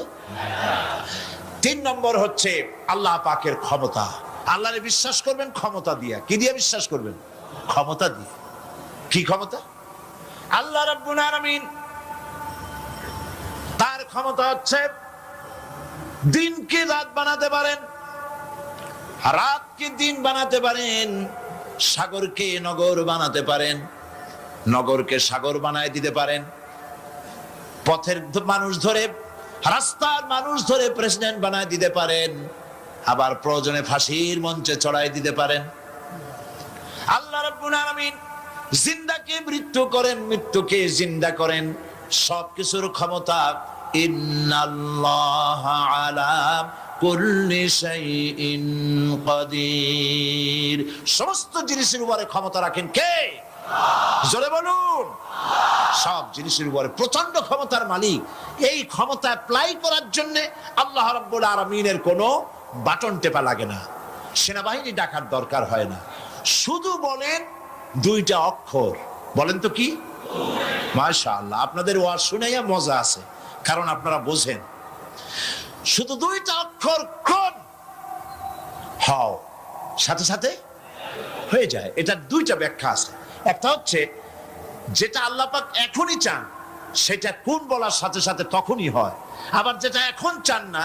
3 নম্বর হচ্ছে আল্লাহ পাকের ক্ষমতা। আল্লাহরে বিশ্বাস করবেন ক্ষমতা দিয়ে। কি দিয়ে বিশ্বাস করবেন? ক্ষমতা দিয়ে। কি ক্ষমতা? আল্লাহ রাব্বুল আলামিন তার ক্ষমতা হচ্ছে দিনকে রাত বানাতে পারেন, রাতকে দিন বানাতে পারেন, সাগরকে নগর বানাতে পারেন, নগরকে সাগর বানায় দিতে পারেন, পথের মানুষ ধরে, রাস্তার মানুষ ধরে প্রেসিডেন্ট বানায় দিতে পারেন, আবার প্রয়োজনে ফাঁসির মঞ্চে চড়াই দিতে পারেন। আল্লাহ রাব্বুল আলামিন জিন্দাকে মৃত্যু করেন, মৃত্যুকে জিন্দা করেন। সবকিছুর ক্ষমতা। ইন্নাল্লাহা আলা কুল্লি শাইইন কাদির। সমস্ত জিনিসের উপরে ক্ষমতা রাখেন কে? জোরে বলুন। সব জিনিসের উপরে প্রচন্ড ক্ষমতার মালিক। এই ক্ষমতা অ্যাপ্লাই করার জন্য আল্লাহ রাব্বুল আলামিনের কোনো বাটন টেপা লাগে না, সেনাবাহিনী ডাকার দরকার হয় না। শুধু বলেন 2টা অক্ষর। বলেন তো কি? মাশাআল্লাহ, আপনাদের ওয়াজ শুনাইয়া মজা আছে, কারণ আপনারা বোঝেন। শুধু 2টা অক্ষর, কোন হও, সাথে সাথে হয়ে যায়। এটা 2টা ব্যাখ্যা আছে। একটা হচ্ছে যেটা আল্লাহ পাক এখনই চান সেটা কোন বলার সাথে সাথে তখনই হয়। আবার যেটা এখন চান না,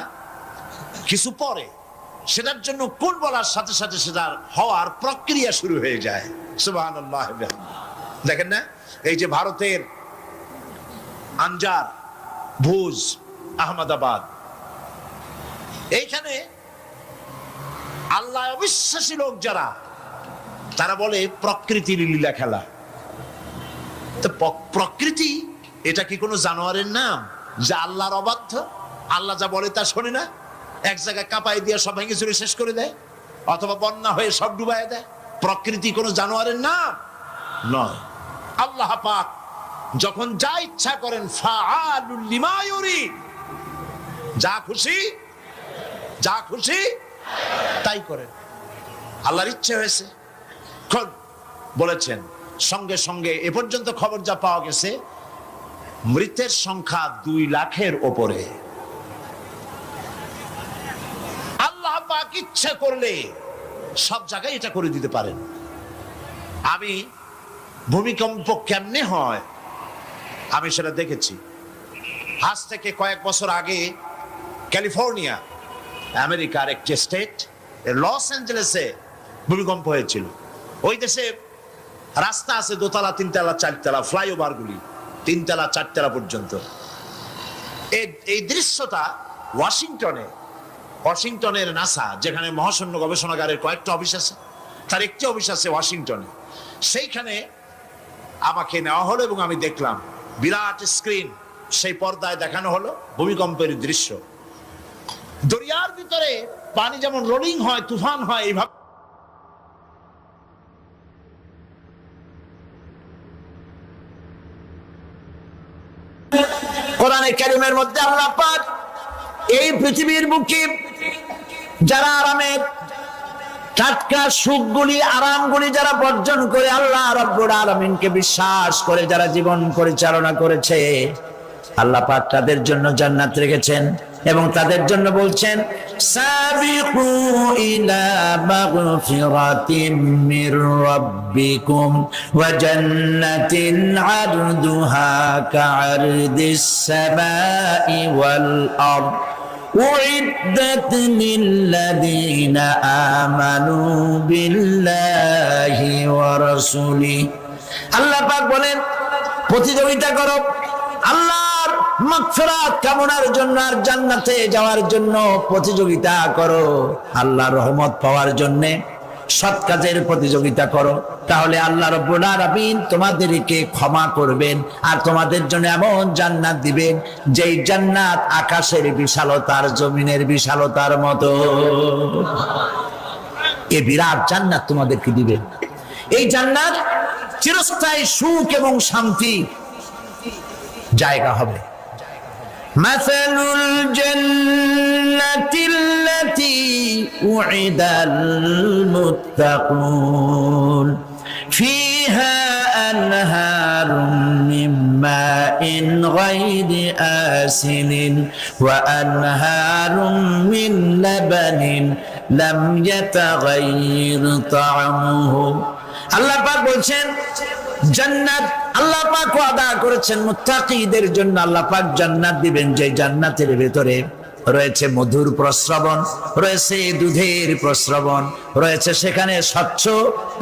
কিছু পরে, সেটার জন্য কোন বলার সাথে সাথে সেটার হওয়ার প্রক্রিয়া শুরু হয়ে যায়। সুবহানাল্লাহ। দেখেন না, এই যে ভারতের আনজার, ভুজ, আহমেদাবাদ, এইখানে আল্লাহ অবিশ্বাসী লোক যারা, তারা বলে প্রকৃতির লীলা খেলা। তো প্রকৃতি এটা কি কোনো জানোয়ারের নাম যা আল্লাহর অবাধ্য? আল্লাহ যা বলে তা শোনে না? এক জায়গায় কাঁপাই দিয়ে সব ভেঙে চুরে শেষ করে দেয়, অথবা বন্যা হয়ে সব ডুবাই দেয়। প্রকৃতি কোনো জানোয়ারের নাম নয়। আল্লাহ পাক যখন যা ইচ্ছা করেন, ফাআলুল লিমা ইউরিদ, যা খুশি যা খুশি তাই করেন। আল্লাহর ইচ্ছে হয়েছে বলেছেন। সঙ্গে সঙ্গে এ পর্যন্ত খবর যা পাওয়া গেছে, মৃতের সংখ্যা 2 লাখের ওপরে। আল্লাহ পাক ইচ্ছা করলে সব জায়গায় এটা করে দিতে পারেন। আমি ভূমিকম্প কেমনে হয় আমি সেটা দেখেছি। আজ থেকে কয়েক বছর আগে ক্যালিফোর্নিয়া, আমেরিকার একটি স্টেট, লস অ্যাঞ্জেলেসে ভূমিকম্প হয়েছিল। ওই দেশে রাস্তা আছে 2 তলা, 3 তলা, 4 তলা, ফ্লাইওভার গুলি 3 তলা, 4 তলা পর্যন্ত। এই দৃশ্যটা ওয়াশিংটনের নাসা, যেখানে মহাশূন্য গবেষণাগারের কয়েকটা অফিস আছে, তার একটি অফিস আছে ওয়াশিংটনে। সেইখানে আমাকে নেওয়া হলো এবং আমি দেখলাম বিরাট স্ক্রিন, সেই পর্দায় দেখানো হলো ভূমিকম্পের দৃশ্য। দরিয়ার ভিতরে পানি যেমন রোলিং হয়, তুফান হয়, এইভাবে কোরআনে কারীমের মধ্যে আল্লাহ পাক এই পৃথিবীর বুকে যারা আরামের টাটকা সুখগুলি আরামগুলি যারা বর্জন করে আল্লাহ রাব্বুল আলামিনকে বিশ্বাস করে যারা জীবন পরিচালনা করেছে, আল্লাহ পাক তাদের জন্য জান্নাত রেখেছেন এবং তাদের জন্য বলছেন সাবিকু ইলা মাগফিরাতিম মির রাব্বিকুম ওয়া জান্নাতিন আরদুহা কাআরদিস সামাই ওয়াল আরদ উইদ্দাত লিল্লাযীনা আমানু বিল্লাহি ওয়া রাসূলিহি। আল্লাহ পাক বলেন প্রতিযোগিতা করো আল্লাহর মাগফিরাত কামনার জন্য আর জান্নাতে যাওয়ার জন্য প্রতিযোগিতা করো, আল্লাহর রহমত পাওয়ার জন্য সৎ কাজের প্রতিযোগিতা করো, তাহলে আল্লাহ রাব্বুল আলামিন তোমাদেরকে ক্ষমা করবেন আর তোমাদের জন্য এমন জান্নাত দিবেন যেই জান্নাত আকাশের বিশালতার জমিনের বিশালতার মতো। এই বিরাট জান্নাত তোমাদেরকে দিবেন। এই জান্নাত চিরস্থায়ী সুখ এবং শান্তি জায়গা হবে। মাসালুল জান্নাতিল্লাতী উইদাল মুত্তাকুন ফিহা আনহারুম মিন মাইন গায়রি আসিনিন ওয়া আনহারুম মিন লাবানিন লাম ইয়াতাগায়্যার তা'আমুহু। আল্লাহ পাক বলছেন জান্নাত আল্লাহ পাক ওয়াদা করেছেন মুত্তাকিদের জন্য। আল্লাহ পাক জান্নাত দিবেন যে জান্নাতের ভিতরে রয়েছে মধুর প্রস্রবণ, রয়েছে দুধের প্রস্রবণ, রয়েছে সেখানে স্বচ্ছ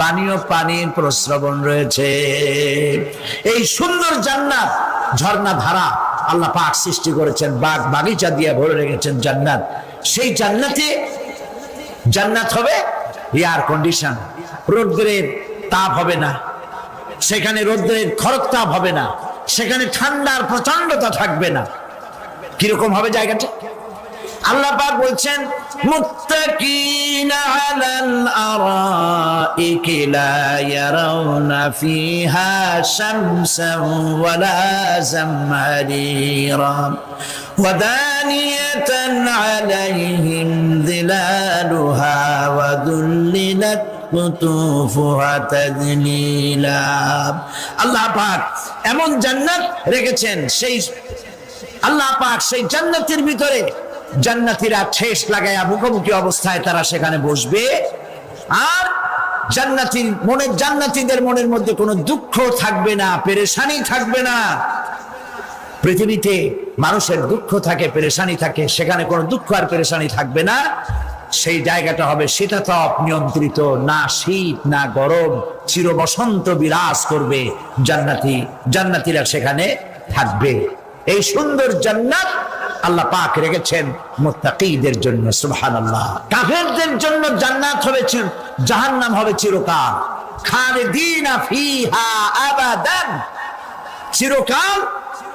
পানীয় পানির প্রস্রবণ রয়েছে। এই সুন্দর জান্নাত ঝর্ণা ধারা আল্লাহ পাক সৃষ্টি করেছেন, বাগ বাগিচা দিয়ে ভরে রেখেছেন জান্নাত। সেই জান্নাতে জান্নাত হবে এয়ার কন্ডিশন, রোদ্রের তাপ হবে না সেখানে, রোদ্রের খরতাপ হবে না সেখানে, ঠান্ডার প্রচন্ডতা থাকবে না। কিরকম হবে জায়গাটা? আল্লাহ পাক বলছেন মুত্তাকিনা আলাল আরাইকি লা ইয়ারাউনা ফিহা শামসান ওয়ালা জামহারিরা ওয়া দানিয়াতান আলাইহিম যিলালুহা ওয়া দুল্লিলাত কুতুফুহা তাদলীলা। আল্লাহ পাক এমন জান্নাত রেখেছেন, সেই আল্লাহ পাক সেই জান্নাতের ভিতরে জান্নাতীরা ঠেস লাগায়া মুখোমুখি অবস্থায় তারা সেখানে বসবে আর জান্নাতীদের মনের মধ্যে কোনো দুঃখ থাকবে না, পেরেশানি থাকবে না। পৃথিবীতে মানুষের দুঃখ থাকে, পেরেশানি থাকে, সেখানে কোনো দুঃখ আর পেরেশানি থাকবে না। সেই জায়গাটা হবে শীতাতপ নিয়ন্ত্রিত, না শীত না গরম, চির বসন্ত বিরাজ করবে। জান্নাতীরা সেখানে থাকবে। এই সুন্দর জান্নাত আল্লাহ পাক রেখেছেন মুত্তাকিদের জন্য। সুবহানাল্লাহ। কাফেরদের জন্য জান্নাত হবে, জাহান্নাম হবে চিরকাল। খালিদিনা ফিহা আবাদান, চিরকাল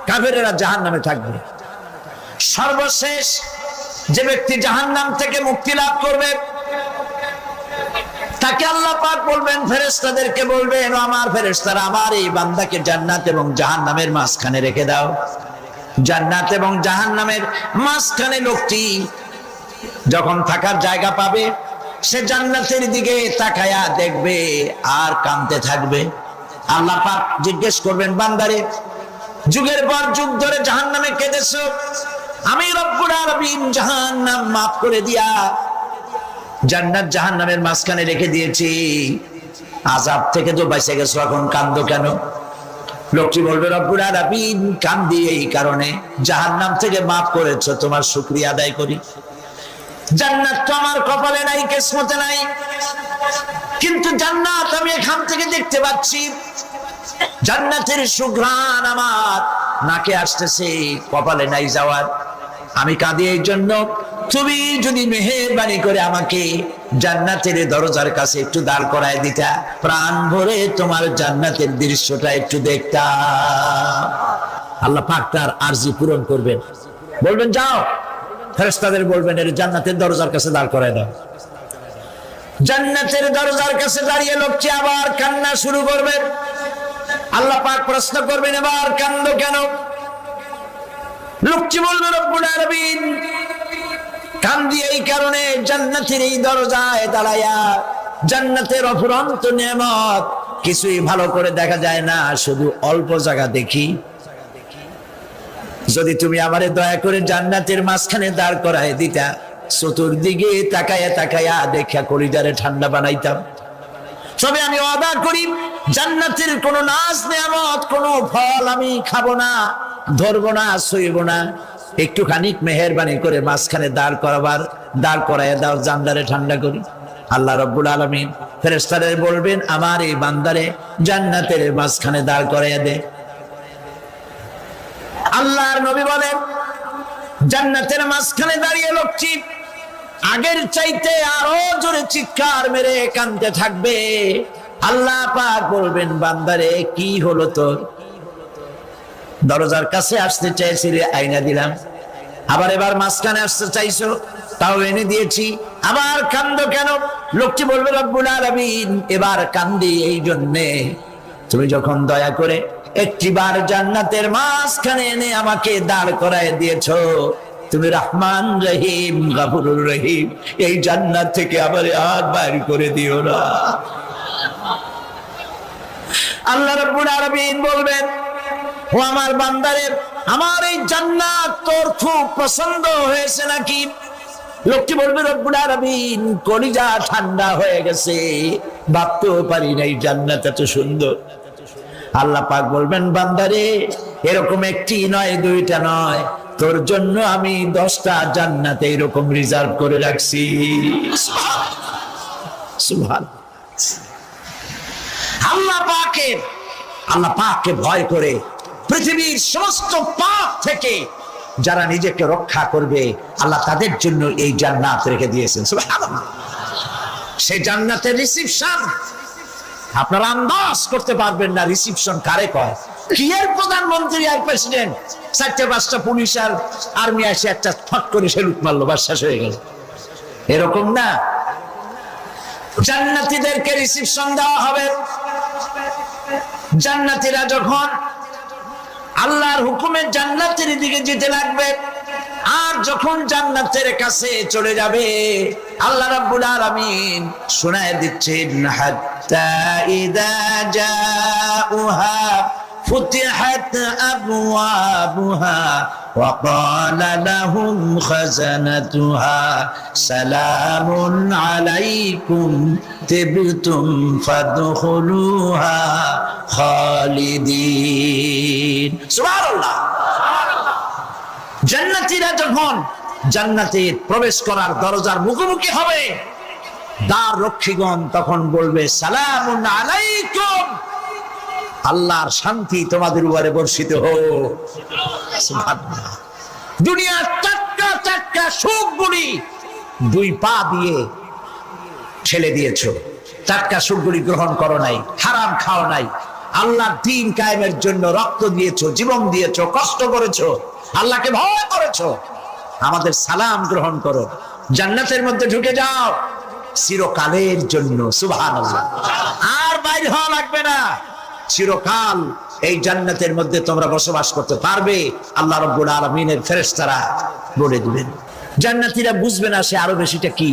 কাফেরেরা জাহান্নামে থাকবে। সর্বশেষ যে ব্যক্তি জাহান্নাম থেকে মুক্তি লাভ করবে তাকে আল্লাহ পাক বলবেন, ফেরেশতাদেরকে বলবেন, আমার ফেরেশতারা আমার এই বান্দাকে জান্নাত এবং জাহান্নামের মাঝখানে রেখে দাও। জান্নাত এবং জাহান্নামের মাঝখানে লোকটি যখন থাকার জায়গা পাবে সে জান্নাতের দিকে তাকায়া দেখবে আর কাঁদতে থাকবে। আল্লাহ পাক জিজ্ঞেস করবেন, বান্দারে যুগের পর যুগ ধরে জাহান্নামে কেঁদেছো, আমি রব্বুল আলামিন জাহান্নাম মাফ করে দিয়া জান্নাত জাহান্নামের মাঝখানে রেখে দিয়েছি, আযাব থেকে তো বেঁচে গেছো, এখন কাঁদো কেন? লোকটি বলবে, রব্বুল আলামিন কান্দি এই কারণে, জাহান্নাম থেকে মাফ করেছো, তোমার শুকরিয়া আদায় করি। জান্নাত তো আমার কপালে নাই, কিসমতে নাই, কিন্তু জান্নাত আমি এখান থেকে দেখতে পাচ্ছি। জান্নাতের সুঘ্রাণ আমার নাকে আসতেছে, কপালে নাই যাওয়ার। আমি কাঁদি এই জন্য, তুমি যদি মেহেরবানি করে আমাকে জান্নাতের দরজার কাছে একটু দাঁড় করায় দিতা, প্রাণ ভরে তোমার জান্নাতের দৃশ্যটা একটু দেখতাম। আল্লাহ পাক তার আরজি পূরণ করবেন, বলবেন যাও, ফেরেশতাদের বলবেন এর জান্নাতের দরজার কাছে দাঁড় করায় দাও। জান্নাতের দরজার কাছে দাঁড়িয়ে লোকটি আবার কান্না শুরু করবেন। আল্লাহ পাক প্রশ্ন করবেন, এবার কান্দো কেন? লোকটি বলবে রব্বুল আলামিন কান্দি এই কারণে জান্নাতের এই দরজায় দাঁড়ায়া, জান্নাতের অফুরন্ত নেয়ামত কিছুই ভালো করে দেখা যায় না, শুধু অল্প জায়গা দেখি। যদি তুমি আমারে দয়া করে জান্নাতের মাঝখানে দাঁড় করায় দিতা, চতুর্দিকে তাকায়া তাকায়া দেখা কলিজারে ঠান্ডা বানাইতাম। তবে আমি ওয়াদা করি জান্নাতের কোনো নাজ নেয়ামত, কোনো ফল আমি খাবো না, ধরবো না, ছুঁইব না। একটুখানি মেহেরবানি করে মাঝখানে দাঁড় করায় দাও, জান্নারে ঠান্ডা করি। আল্লাহ রাব্বুল আলামিন ফেরেশতাদের বলবেন আমার এই বান্দারে জান্নাতের মাঝখানে দাঁড় করাইয়া দে। আল্লাহর নবী বলেন জান্নাতের মাঝখানে দাঁড়িয়ে লোকটি আগের চাইতে আরো জোরে চিৎকার মেরে কাঁদতে থাকবে। আল্লাহ পাক বলবেন বান্দারে কি হলো তোর? দরজার কাছে আসতে চাইছিলে, আইনা দিলাম। এবার মাঝখানে আসতে চাইছো, তাও এনে দিয়েছি। আবার কান্দো কেন? লোকটি বলবে রব্বুল আলামিন এবার কান্দি এই জন্যে তুমি যখন দয়া করে একটিবার জান্নাতের মাঝখানে এনে আমাকে দাঁড় করায় দিয়েছো, তুমি রহমান রহিম গফুরুর রহিম, এই জান্নাত থেকে আবার আর বাইর করে দিও না। আল্লাহ রাব্বুল আলামিন বলবেন ও আমার বান্দারে, আমার এই জান্নাত তোর খুব পছন্দ হয়েছে নাকি? লোকটি বলবে রব্বুল আলামিন কলিজা ঠান্ডা হয়ে গেছে, ভাবতেও পারি নাই জান্নাত এত সুন্দর। আল্লাহ পাক বলবেন বান্দারে এরকম একটি নয়, দুইটা নয়, তোর জন্য আমি 10টা জান্নাত এরকম রিজার্ভ করে রাখছি। সুবহানাল্লাহ। আল্লাহ পাককে ভয় করে পৃথিবীর সমস্ত পাপ থেকে যারা নিজেকে রক্ষা করবে, আল্লাহ তাদের জন্য এই জান্নাত রেখে দিয়েছেন। সুবহানাল্লাহ। সেই জান্নাতের রিসিপশন আপনারা আন্দাজ করতে পারবেন না রিসিপশন কারে কয়। কি এর প্রধানমন্ত্রী আর প্রেসিডেন্ট, 4-5টা পুলিশ আর আর্মি এসে একটা ফট করে সেলুট মারলো, বাস শেষ হয়ে গেল, এরকম না। জান্নাতীদেরকে রিসিপশন দেওয়া হবে। জান্নাতীরা যখন আল্লাহর হুকুমে জান্নাতের দিকে যেতে লাগবে, আর যখন জান্নাতের কাছে চলে যাবে, আল্লাহ রাব্বুল আলামিন শোনায় দিচ্ছেন হাত্তা ইযা জাউহা ফুতিহাত আবওয়াবুহা ওয়া ক্বালা লাহুম খাযানাতুহা সালামুন আলাইকুম তিবতুম ফাদখুলুহা খালিদিন। সুবহানাল্লাহ। জান্নাতীরা যখন জান্নাতে প্রবেশ করার দরজার মুখোমুখি হবে, দ্বার রক্ষীগণ তখন বলবে সালামুন আলাইকুম, আল্লাহর শান্তি তোমাদের উপরে বর্ষিত হোক। সুবহানাল্লাহ। দুনিয়ার টাটকা সুখগুলি 2 পা দিয়ে ঠেলে দিয়েছো, টাটকা সুখগুলি গ্রহণ করো নাই, হারাম খাও নাই, আল্লাহর দ্বীন কায়েমের জন্য রক্ত দিয়েছো, জীবন দিয়েছো, কষ্ট করেছো, আল্লাহকে ভয় করেছো। আমাদের সালাম গ্রহণ করো, জান্নাতের মধ্যে ঢুকে যাও চিরকালের জন্য। সুবহানাল্লাহ। আর বাইর হওয়া লাগবে না, চিরকাল এই জান্নাতের মধ্যে তোমরা বসবাস করতে পারবে। আল্লাহ রাব্বুল আলামিনের ফেরেশতারা বলে দিবেন। জান্নাতীরা বুঝবে না সে আরো বেশিটা কি,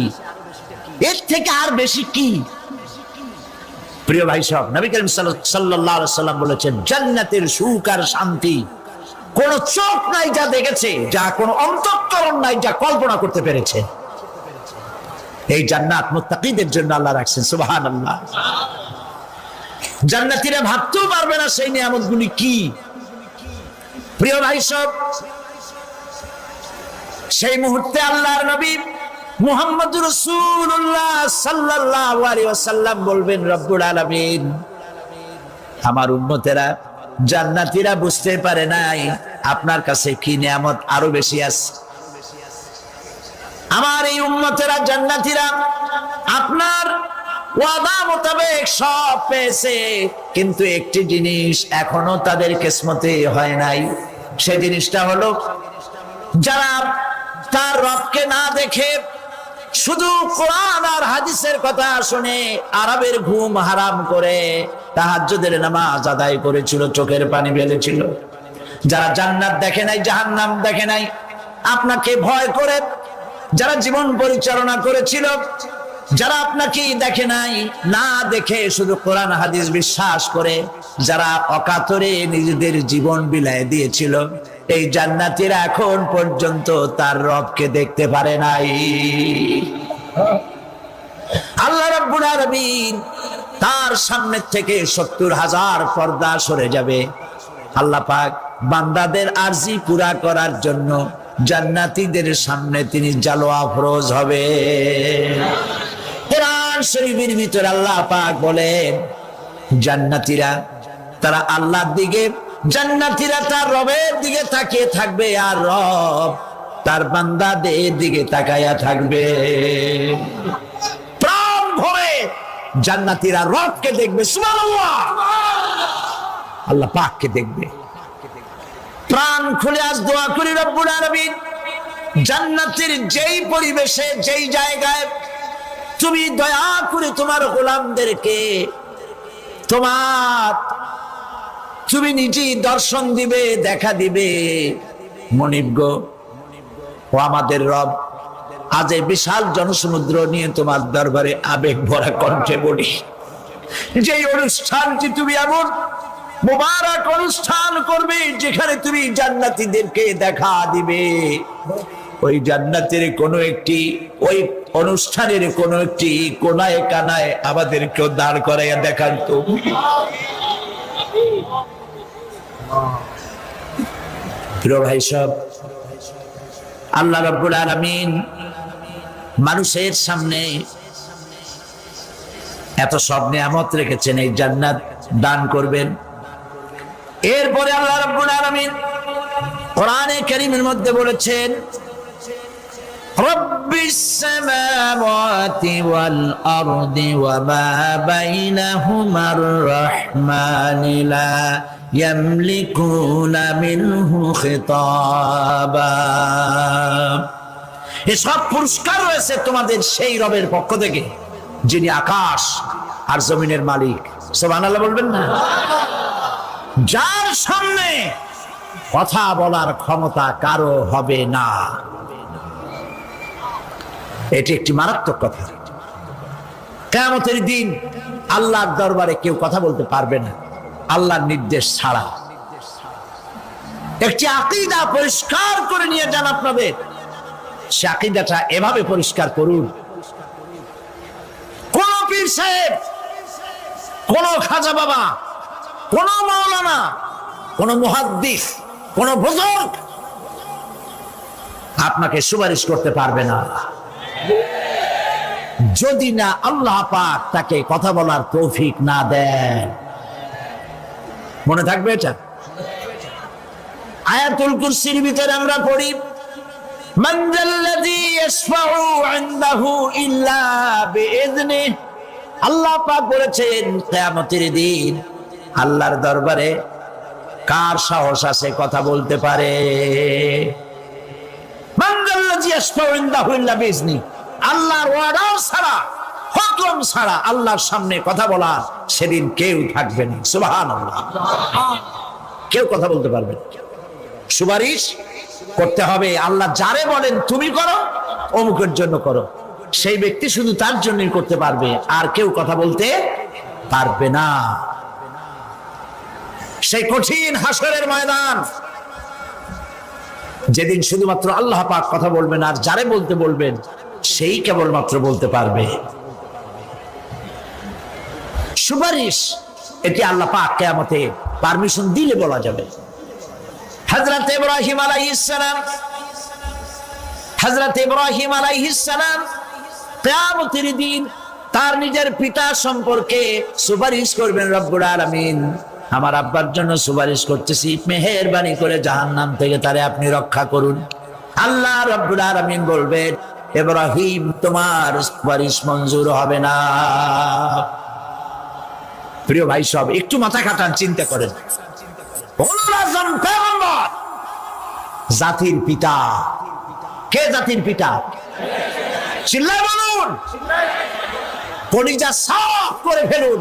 এর থেকে আর বেশি কি। প্রিয় ভাই সব, নবী করিম সাল্লাল্লাহু আলাইহি সাল্লাম বলেছেন জান্নাতের সুখ আর শান্তি কোন চোখ নাই যা দেখেছে, যা কোন অন্তঃকরণ নাই যা কল্পনা করতে পেরেছে। এই জান্নাত মুত্তাকিদের জন্য আল্লাহ রাখছেন। সুবহানাল্লাহ। জান্নাতীরা ভাবতেও পারবে না সেই নিয়ামতগুলি কি। প্রিয় ভাই সব, সেই মুহূর্তে আল্লাহর নবী মুহাম্মদুর রাসূলুল্লাহ সাল্লাল্লাহু আলাইহি ওয়াসাল্লাম বলবেন রব্বুল আলামিন আমার উম্মতেরা জান্নাতীরা বুঝতে পারে নাই আপনার কাছে কি নিয়ামত আরো বেশি আছে। আমার এই উম্মতেরা জান্নাতীরা আপনার ওয়াদা মোতাবেক সব পেয়েছে, কিন্তু একটি জিনিস এখনো তাদের কিসমতে হয় নাই। সেই জিনিসটা হলো যারা তার রবকে না দেখে শুধু কোরআন আর হাদিসের কথা শুনে আরবের ঘুম হারাম করে তাহাজ্জুদের নামাজ আদায় করেছিল, চোখের পানি ফেলেছিল, যারা জান্নাত দেখে নাই, জাহান্নাম দেখে নাই, আপনাকে ভয় করে যারা জীবন পরিচালনা করেছিল, যারা আপনাকে দেখে নাই, না দেখে শুধু কোরআন হাদিস বিশ্বাস করে যারা অকাতরে নিজেদের জীবন বিলায় দিয়েছিল, এই জান্নাতীরা এখন পর্যন্ত তার রবকে দেখতে পারে নাই। আল্লাহ রাব্বুল আলামিন তার সামনে থেকে 70,000 পর্দা সরে যাবে। আল্লাহ পাক বান্দাদের আরজি পুরা করার জন্য জান্নাতীদের সামনে তিনি জালোয়া ফরোজ হবে। কোরআন শরীফের ভিতরে আল্লাহ পাক বলেন, জান্নাতীরা তারা আল্লাহর দিকে, জান্নাতীরা তার রবের দিকে তাকিয়ে থাকবে, আর রব তার বান্দাদের দিকে তাকায়া থাকবে। প্রাণ ভরে জান্নাতীরা রবকে দেখবে, সুবহানাল্লাহ, আল্লাহ পাককে দেখবে। প্রাণ খুলে আজ দোয়া করি রব্বুল আলামিন, জান্নাতের যেই পরিবেশে, যেই জায়গায় তুমি দয়া করে তোমার গোলামদেরকে তুমি নিজেই দর্শন দিবে, দেখা দিবে। মনিব গো, ও আমাদের রব, আজ এই বিশাল জনসমুদ্র নিয়ে তোমার দরবারে আবেগ ভরা কণ্ঠে বলি, যেই অনুষ্ঠানটি তুমি এমন মুবারক অনুষ্ঠান করবে যেখানে তুমি জান্নাতীদেরকে দেখা দিবে, ওই জান্নাতের কোনো একটি, ওই অনুষ্ঠানের কোনো একটি কোনায় কানায় আমাদেরকেও দাঁড় করাইয়া দেখান তো। প্রিয় ভাই সব, আল্লাহ রাব্বুল আলামিন মানুষের সামনে এত সব নিয়ামত রেখেছেন, এই জান্নাত দান করবেন। এরপরে আল্লাহ রাব্বুল আলামিন কোরআনে কারীমের মধ্যে বলেছেন, রব্বিস সামাওয়াতি ওয়াল আরদি ওয়া মা বাইনাহুমার রাহমানি লা ইয়ামলিকুনা মিনহু খিতাবা। এসব পুরস্কার রয়েছে তোমাদের সেই রবের পক্ষ থেকে যিনি আকাশ আর জমিনের মালিক। সুবহানাল্লাহ বলবেন না? যার সামনে কথা বলার ক্ষমতা কারো হবে না। এটি একটি মারাত্মক কথা। কিয়ামতের দিন আল্লাহর দরবারে কেউ কথা বলতে পারবে না আল্লাহর নির্দেশ ছাড়া। একটি আকীদা পরিষ্কার করে নিয়ে যান আপনাদের, সে আকীদাটা এভাবে পরিষ্কার করুন, কোন পীর সাহেব, কোন খাজা বাবা, কোন মাওলানা, কোন মুহাদ্দিস, কোন বুজুর্গ আপনাকে সুপারিশ করতে পারবে না যদি না আল্লাহ পাক তাকে কথা বলার তৌফিক না দেন। মনে থাকবে এটা। আয়াতুল কুরসির ভিতরে আমরা পড়ি, মান যাল্লাযী ইয়াশফাউ ইনদাহু ইল্লা বিইযনিহি। আল্লাহ পাক বলেছেন কিয়ামতের দিন আল্লাহর দরবারে কার সাহস আছে কথা বলতে পারে? মান যাল্লাযী ইয়াশফাউ ইনদাহু ইল্লা বিইযনিহি। আল্লাহর ওয়াদা ছাড়া, হুকুম ছাড়া আল্লাহর সামনে কথা বলার সেদিন কেউ থাকবে না। সুবহানাল্লাহ। কেউ কথা বলতে পারবে না। সুপারিশ করতে হবে আল্লাহ যারে বলেন তুমি করো, অমুকের জন্য করো, সেই ব্যক্তি শুধু তার জন্যই করতে পারবে, আর কেউ কথা বলতে পারবে না। সেই কঠিন হাসরের ময়দান, যেদিন শুধুমাত্র আল্লাহ পাক কথা বলবেন, আর যারে বলতে বলবেন সেই কেবলমাত্র বলতে পারবে। সুপারিশ এটি আল্লাহ পাক কিয়ামতে পারমিশন দিলে বলা যাবে। হযরত ইব্রাহিম আলাইহিস সালাম কিয়ামতের দিন তার নিজের পিতা সম্পর্কে সুপারিশ করবেন। রব্বুল আলামিন, আমার আব্বার জন্য সুপারিশ করতেছি, মেহেরবানি করে জাহান্নাম থেকে তারে আপনি রক্ষা করুন। আল্লাহ রব্বুল আলামিন বলবেন, ইব্রাহিম তোমার সুপারিশ মঞ্জুর হবে না। প্রিয় ভাই সব, একটু মাথা খাটান, চিন্তা করেন। জাতির পিতা কে? জাতির পিতা চিল্লায় বলুন, কলিজা সাফ করে ফেলুন।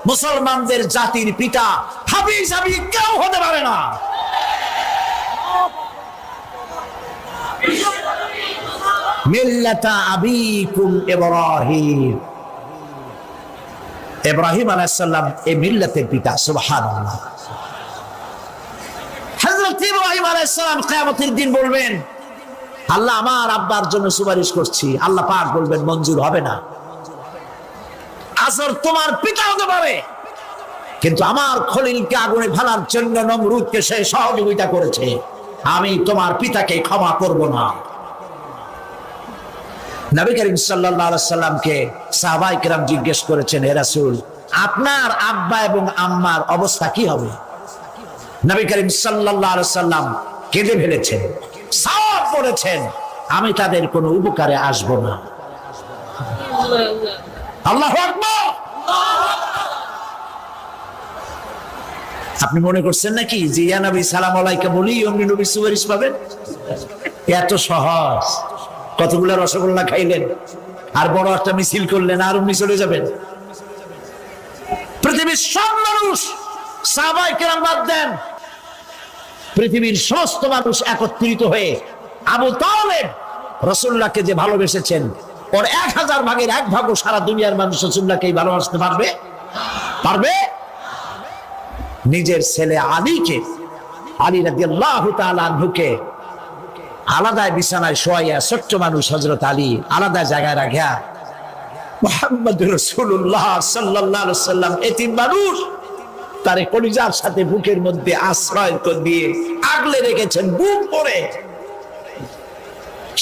মুসলমানদের জাতির পিতা হাবিজ কেউ হতে পারে না। মিল্লাতা আবিকুম ইব্রাহিম। ইব্রাহিম আলাইহিস সালাম এই মিল্লাতের পিতা। সুবহানাল্লাহ। হযরত ইব্রাহিম আলাইহিস সালাম কিয়ামতের দিন বলবেন, আল্লাহ আমার আব্বার জন্য সুপারিশ করছি। আল্লাহ পাক বলবেন মঞ্জুর হবে না। আজর তোমার পিতা হতে পারে, কিন্তু আমার খলিলকে আগুনে ফেলার জন্য নমরুদকে সে সহযোগিতা করেছে, আমি তোমার পিতাকে ক্ষমা করব না। নবী করিম সাল্লাল্লাহু আলাইহি সাল্লামকে সাহাবায়ে কেরাম জিজ্ঞেস করেছেন, হে রাসূল, আপনার আব্বা এবং আম্মার অবস্থা কি হবে? নবী করিম সাল্লাল্লাহু আলাইহি সাল্লাম কেঁদে ফেলেছেন, সাফ বলেছেন, আমি তাদের কোনো উপকারে আসব না। আল্লাহু আকবার। আপনি মনে করছেন নাকি যে ইয়া নবী সালাম আলাইকা বলি অমনি নবী সুপারিশ পাবেন? এত সহজ। কতগুলো রসগোল্লা খাইলেন আর বড় একটা মিছিল করলেন আর অমনি চলে যাবেন? পৃথিবীর সব মানুষ, সাহাবায়ে কেরাম বাদ দেন, পৃথিবীর সমস্ত মানুষ একত্রিত হয়ে আবু তালেব রাসূলুল্লাহকে যে ভালোবেসেছেন, ওর 1000 ভাগের 1 ভাগও সারা দুনিয়ার মানুষ রাসূলুল্লাহকেই ভালোবাসতে পারবে? পারবে? নিজের ছেলে আলীকে, আলী রাদিয়াল্লাহু তাআলা আনহুকে আলাদা বিছানায় শোয়াইয়া, ছোট্ট মানুষ হযরত আলী আলাদা জায়গায় রাখিয়া মুহাম্মদুর রাসূলুল্লাহ সাল্লাল্লাহু আলাইহি ওয়াসাল্লাম এতিম মানুষ তারে কলিজার সাথে বুকের মধ্যে আশ্রয় দিয়ে আগলে রেখেছেন বুক ভরে।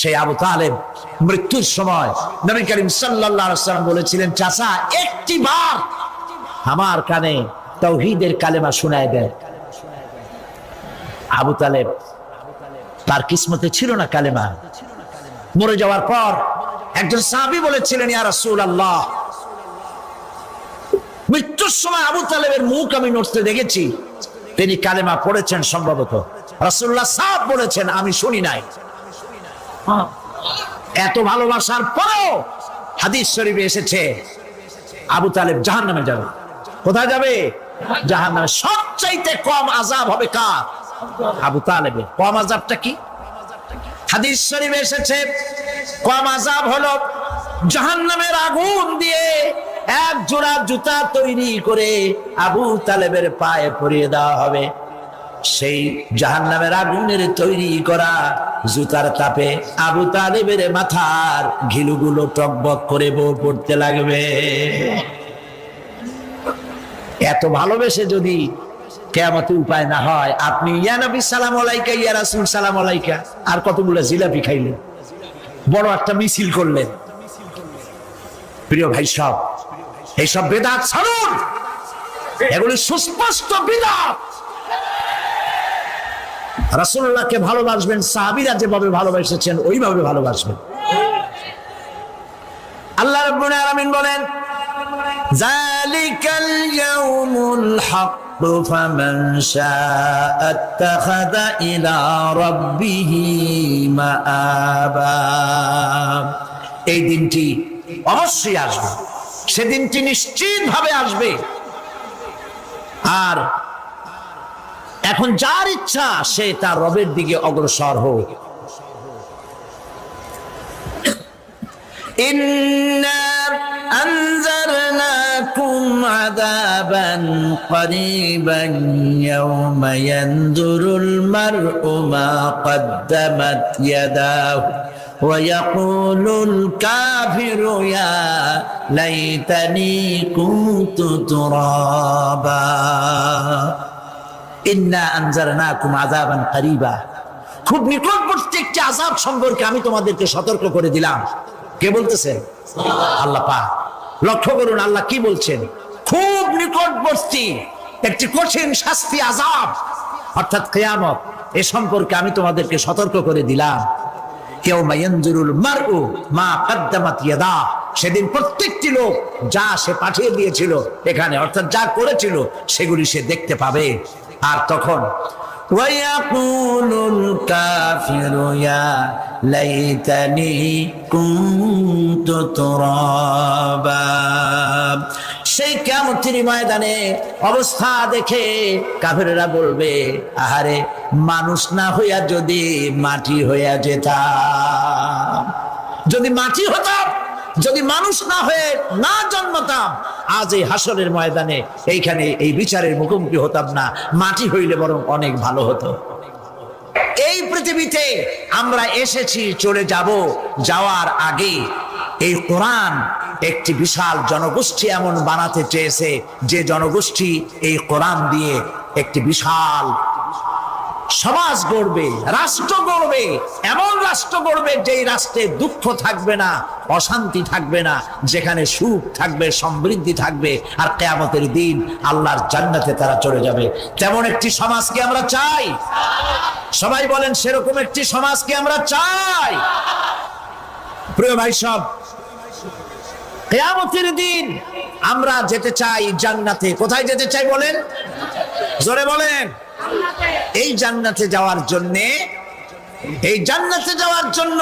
সেই আবু তালেব মৃত্যুর সময় নবী করিম সাল্লাল্লাহু আলাইহি ওয়াসাল্লাম বলেছিলেন, চাচা একটি বার আমার কানে তাওহীদের কালেমা শোনায় দেন। আবু তালেব তার কিসমতে ছিল না কালেমা। মরে যাওয়ার পর একজন সাহাবী বলেছিলেন, ইয়া রাসূলুল্লাহ, মৃত্যুর সময় আবু তালেবের মুখ আমি নড়তে দেখেছি, তিনি কালেমা পড়েছেন সম্ভবত। রাসূলুল্লাহ সাফ বলেছেন, আমি শুনি নাই। এত ভালোবাসার পরেও হাদিস শরীফে এসেছে আবু তালেব জাহান্নামে যাবে। কোথায় যাবে? জাহান্নামে। সবচাইতে কম আযাব হবে কার? আবু তালেবের। কম আযাবটা কি? হাদিস শরীফে এসেছে কম আযাব হলো জাহান্নামের আগুন দিয়ে এক জোড়া জুতা তৈরি করে আবু তালেবের পায়ে পরিয়ে দেওয়া হবে। সেই জাহান্নামের আগুনের তৈরি করা জুতার তাপে আবু তালেবের মাথার ঘিলুগুলো টকবক করে বউ পড়তে লাগবে। এত ভালোবেসে যদি কিয়ামতে উপায় না হয়, আপনি ইয়া নবী সালাম আলাইকা, ইয়া রাসূল সালাম আলাইকা আর কতগুলো জিলাপি খাইলেন, বড় একটা মিছিল করলেন। প্রিয় ভাই সব, এইসব বেদাত ছাড়ুন, এগুলি সুস্পষ্ট বিদআত। রাসূলুল্লাহকে ভালোবাসবেন, সাহাবীরা যেভাবে ভালোবেসেছেন ওইভাবে ভালোবাসবেন। আল্লাহ রাব্বুল আলামিন বলেন, যালিকাল ইয়াউমুল হক ফামান শাআ আত্তাখাযা ইলা রাব্বিহি মাআবা। এই দিনটি অবশ্যই আসবে, সেদিনটি নিশ্চিতভাবে আসবে। আর এখন যার ইচ্ছা সে তার রবের দিকে অগ্রসর হোক। ইন্না আনজারনাকুম আযাবান করিবান ইয়াওমা ইয়ানজুরুল মার'উ মা কদ্দামাত ইয়াদাহু ওয়া ইয়াকুলুল কাফিরু ইয়া লাইতানি কুনতু তুরাবা। ইন্না আনজারনাকুম আযাবান করিবা, খুব নিকটবর্তী একটি আযাব সম্পর্কে আমি তোমাদেরকে সতর্ক করে দিলাম। কে বলতেছে? আল্লাহ পাক। লক্ষ্য করুন আল্লাহ কি বলছেন, খুব নিকটবর্তী একটি কঠিন শাস্তি, আযাব অর্থাৎ কিয়ামত, এ সম্পর্কে আমি তোমাদেরকে সতর্ক করে দিলাম। ইয়াউমা ইয়ানজুরুল মার'উ মা কদ্দামাত ইয়াদা, সেদিন প্রত্যেকটি লোক যা সে পাঠিয়ে দিয়েছিল এখানে, অর্থাৎ যা করেছিল সেগুলি সে দেখতে পাবে। আর তখন ওয়ায়াকুলুল কাফিরু ইয়া লাইতানি কুনতু তুরাবা। সেই কিয়ামতের ময়দানে অবস্থা দেখে কাফেররা বলবে, আহারে মানুষ না হইয়া যদি মাটি হইয়া যেতাম। যদি মাটি হতাম, যদি মানুষ না হয়ে না জন্মতাম, আজ এই হাসরের ময়দানে এইখানে এই বিচারের মুখোমুখি হতাম না, মাটি হইলে বরং অনেক ভালো হতো। এই পৃথিবীতে আমরা এসেছি, চলে যাব, যাওয়ার আগে এই কোরআন একটি বিশাল জনগোষ্ঠী এমন বানাতে চেয়েছে, যে জনগোষ্ঠী এই কোরআন দিয়ে একটি বিশাল সমাজ গড়বে, রাষ্ট্র গড়বে, এমন রাষ্ট্র গড়বে যেই রাষ্ট্রে দুঃখ থাকবে না, অশান্তি থাকবে না, যেখানে সুখ থাকবে, সমৃদ্ধি থাকবে, আর কিয়ামতের দিন আল্লাহর জান্নাতে তারা চলে যাবে। তেমন একটি সমাজকে আমরা চাই। সবাই বলেন, সেরকম একটি সমাজকে আমরা চাই। প্রিয় ভাই সব, কিয়ামতের দিন আমরা যেতে চাই জান্নাতে। কোথায় যেতে চাই বলেন? জোরে বলেন। এই জান্নাতে যাওয়ার জন্য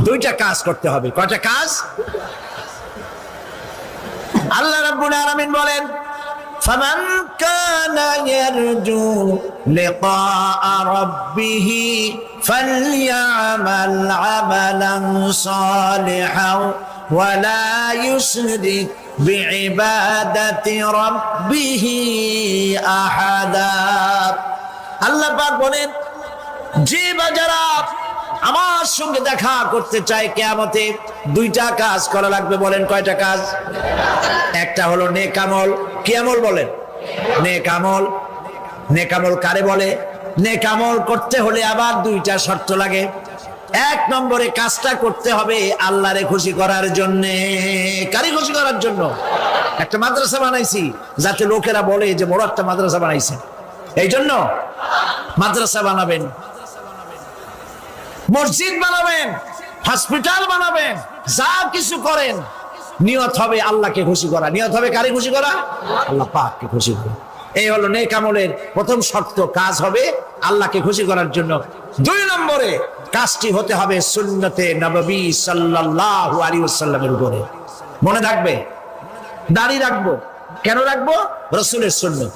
দুইটা কাজ করতে হবে। কয়টা কাজ? আল্লাহ রাব্বুল আলামিন বলেন, ফামান কানা ইয়ারজু লিকাআ রাব্বিহি ফালইআমাল আমালান সালিহান ওয়া লা ইউশরিক বিইবাদাতি রাব্বিহি আহাদা। আল্লাহ পাক বলেন, যে বাজারা আমার সঙ্গে দেখা করতে চায় কিয়ামতে, দুইটা কাজ করা লাগবে। বলেন কয়টা কাজ? একটা হলো নেক আমল। কি আমল বলেন? নেক আমল। নেক আমল কারে বলে? নেক আমল করতে হলে আবার দুইটা শর্ত লাগে। এক নম্বরে কাজটা করতে হবে আল্লাহরে খুশি করার জন্য। কারে খুশি করার জন্য? একটা মাদ্রাসা বানাইছি যাতে লোকেরা বলে যে বড় একটা মাদ্রাসা বানাইছে, এই জন্য মাদ্রাসা বানাবেন, মসজিদ বানাবেন, হসপিটাল বানাবেন, যা কিছু করেন নিয়ত হবে আল্লাহকে খুশি করা। নিয়ত হবে কারে খুশি করা? আল্লাহ পাককে খুশি করা। এই হলো নেক আমলের প্রথম শর্ত। কাজ হবে আল্লাহকে খুশি করার জন্য। দুই নম্বরে কাজটি হতে হবে সুন্নতে নববী সাল্লাল্লাহু আলাইহি ওয়াসাল্লামের উপরে। মনে থাকবে, দাড়ি রাখবো। কেন রাখবো? রাসূলের সুন্নাত।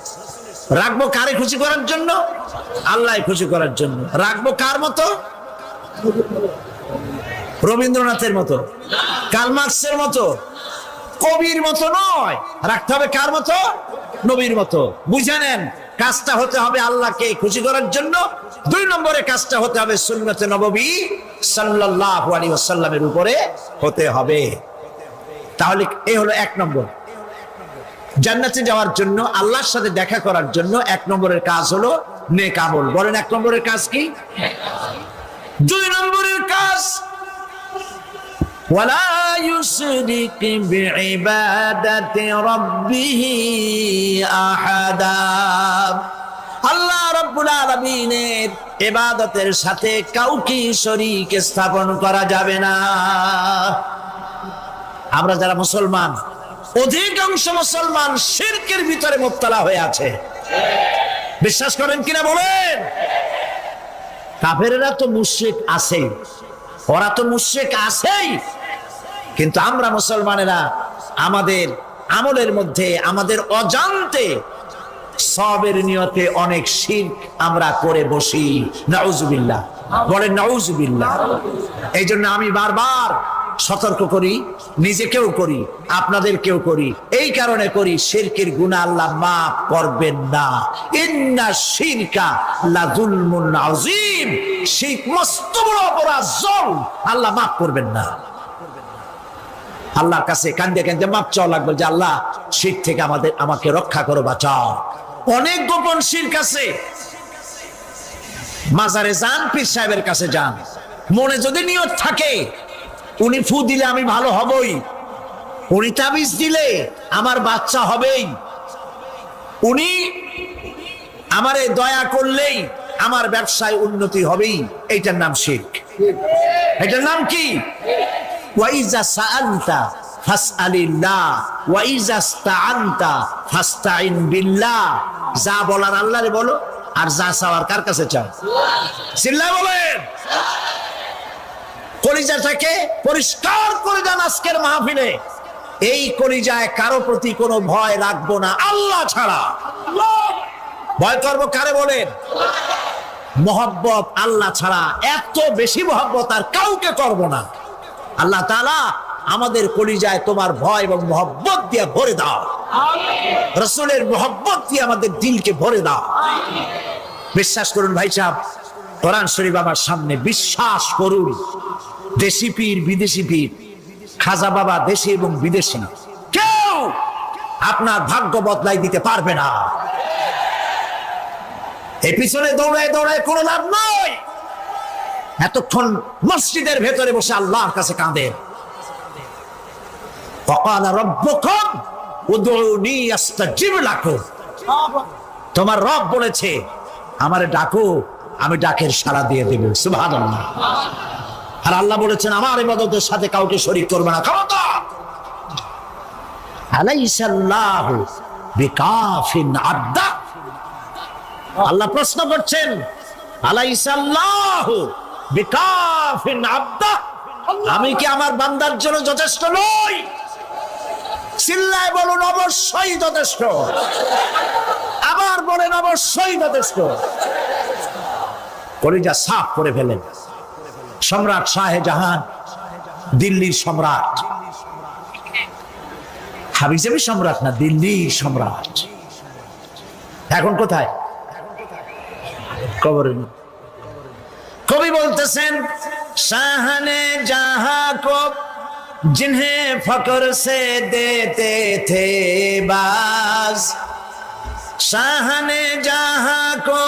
রাখবো কারে খুশি করার জন্য? আল্লাহ খুশি করার জন্য। রাখবো কার মতো? রবীন্দ্রনাথের মতো, কার্ল মার্কসের মতো, কবির মতো নয়। রাখতে হবে কার মতো? নবীর মতো। বুঝে নেন, কাজটা হতে হবে আল্লাহকে খুশি করার জন্য। দুই নম্বরে কাজটা হতে হবে সুন্নতে নববী সাল্লাল্লাহু আলাইহি ওয়াসাল্লামের উপরে হতে হবে। তাহলে এই হলো এক নম্বর। জান্নাতে যাওয়ার জন্য, আল্লাহর সাথে দেখা করার জন্য এক নম্বরের কাজ হলো নেক আমল। বলেন এক নম্বরের কাজ কি? দুই নম্বরের কাজ ওয়ালা ইউশরিক বিইবাদাতি রাব্বিহি আহাদা। আল্লাহ রাব্বুল আলামিনের ইবাদতের সাথে কাউকে শরীক স্থাপন করা যাবে না। আমরা যারা মুসলমান, অধিকাংশ মুসলমান শিরকের ভিতরে মুবতালা হয়ে আছে। বিশ্বাস করেন কিনা বলেন? কাফেরেরা তো মুশরিক আছে, ওরা তো মুশরিক আছেই, কিন্তু আমরা মুসলমানেরা আমাদের আমলের মধ্যে, আমাদের অজান্তে সবের নিয়তে অনেক শিরক আমরা করে বসি। নাউজুবিল্লাহ। বলেন নাউজুবিল্লাহ। এই জন্য আমি বারবার সতর্ক করি, নিজেকেও করি, আপনাদেরকেও করি। এই কারণে করি, শিরকের গুনাহ আল্লাহ মাফ করবেন না। ইন্না শিরকা লাযুলমুন আযীম। শিরক মস্ত বড় অপরাধ, জুলম, আল্লাহ মাফ করবেন না। আল্লাহর কাছে কান্দে কান্দে মাফ চাওয়া লাগবে যে আল্লাহ, শিরক থেকে আমাকে রক্ষা করো, বাঁচাও। অনেক গোপন শিরক আছে। মাজারে যান, পীর সাহেবের কাছে যান, মনে যদি নিয়ত থাকে উনি ফু দিলে আমি ভালো হবই, উনি তাবিজ দিলে আমার বাচ্চা হবেই, উনি আমারে দয়া করলেই আমার ব্যবসায় উন্নতি হবেই, এইটার নাম শিরক। এটার নাম কি? ওয়াইজা সাআলতা ফাসআলিল্লাহ ওয়াইজা ইসতাআনতা ফাসতাইন বিল্লাহ। যা বলার আল্লাহরে বলো, আর যা চাওয়ার কার কাছে চাও? চিল্লায় বলেন। কলিজাটাকে পরিষ্কার করে দেন আজকের মাহফিলে। এই কলিজায় কারো প্রতি কোনো ভয় রাখবো না আল্লাহ ছাড়া। ভয় করবো কারে বলেন? মহব্বত আল্লাহ ছাড়া, এত বেশি মহব্বত আর কাউকে করব না। আল্লাহ তাআলা আমাদের কলিজায় তোমার ভয় এবং মহব্বত দিয়ে ভরে দাও, রাসূলের মহব্বত দিয়ে আমাদের দিলকে ভরে দাও। বিশ্বাস করুন ভাই সাহেব, কোরআন শরীফ আমার সামনে, বিশ্বাস করুন, দেশি পীর বিদেশি পীর, খাজা বাবা দেশি এবং বিদেশি, কেউ আপনার ভাগ্য বদলাই দিতে পারবে না। এই পিছনে দৌড়ায় দৌড়ায় কোনো লাভ নয়। এতক্ষণ মসজিদের ভেতরে বসে আল্লাহর কাছে কাঁদে, ওয়াকালা রাব্বুকুম উদউনি আস্তাজিব লাকুম। তোমার রব বলেছে আমারে ডাকো, আমি ডাকের সাড়া দিয়ে দেব। সুবহানাল্লাহ। আর আল্লাহ বলেছেন আমার ইবাদতের সাথে কাউকে শরীক করবে না। খবরদার। আলাইসাল্লাহু বিকাফিন আবদা। আল্লাহ প্রশ্ন করছেন, আলাইসাল্লাহু বিকাফিন আবদা, আমি কি আমার বান্দার জন্য যথেষ্ট নই? চিল্লায় বলুন অবশ্যই যথেষ্ট। আবার বলেন অবশ্যই যথেষ্ট। কলিজা সাফ করে ফেলেন। সম্রাট শাহজাহান, দিল্লির সম্রাট, হাবিজাবি সম্রাট না, দিল্লির সম্রাট। এখন কোথায়? কবরে। কবি বলতেছেন, শাহনে জাহাঁ কো जिन्हें फकर से देते थे बाज, शाहने जहां को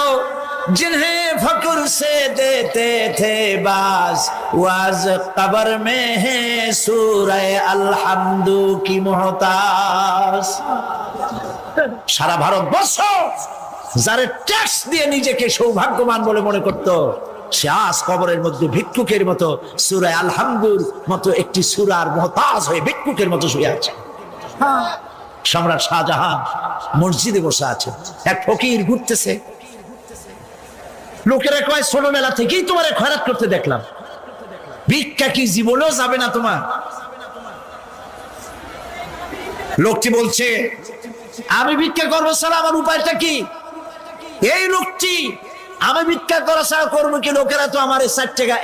जिन्हें फकर से देते थे बाज, वाज कब्र में है सूरह अलहम्दु की मोहताज। সারা ভারতবর্ষ যারা ট্যাক্স দিয়ে নিজেকে সৌভাগ্যবান বলে মনে করত, সে আজ কবরের মধ্যে ভিক্ষুকের মতো সূরা আলহামদুর মতো একটি সূরার মুহতাজ হয়ে ভিক্ষুকের মতো শুয়ে আছে। সম্রাট শাহজাহান মসজিদে বসে আছে, এক ফকির ঘুরতেছে। লোকেরা কয় ছোটবেলা থেকেই তোমার খয়রাত করতে দেখলাম, ভিক্ষা কি জীবনেও যাবে না তোমার? লোকটি বলছে আমি ভিক্ষা করবো ছাড়া আমার উপায়টা কি? এই লোকটি আমি ভিক্ষা করা ছাড়া করবো কি? লোকেরা তো আমার 60 টাকা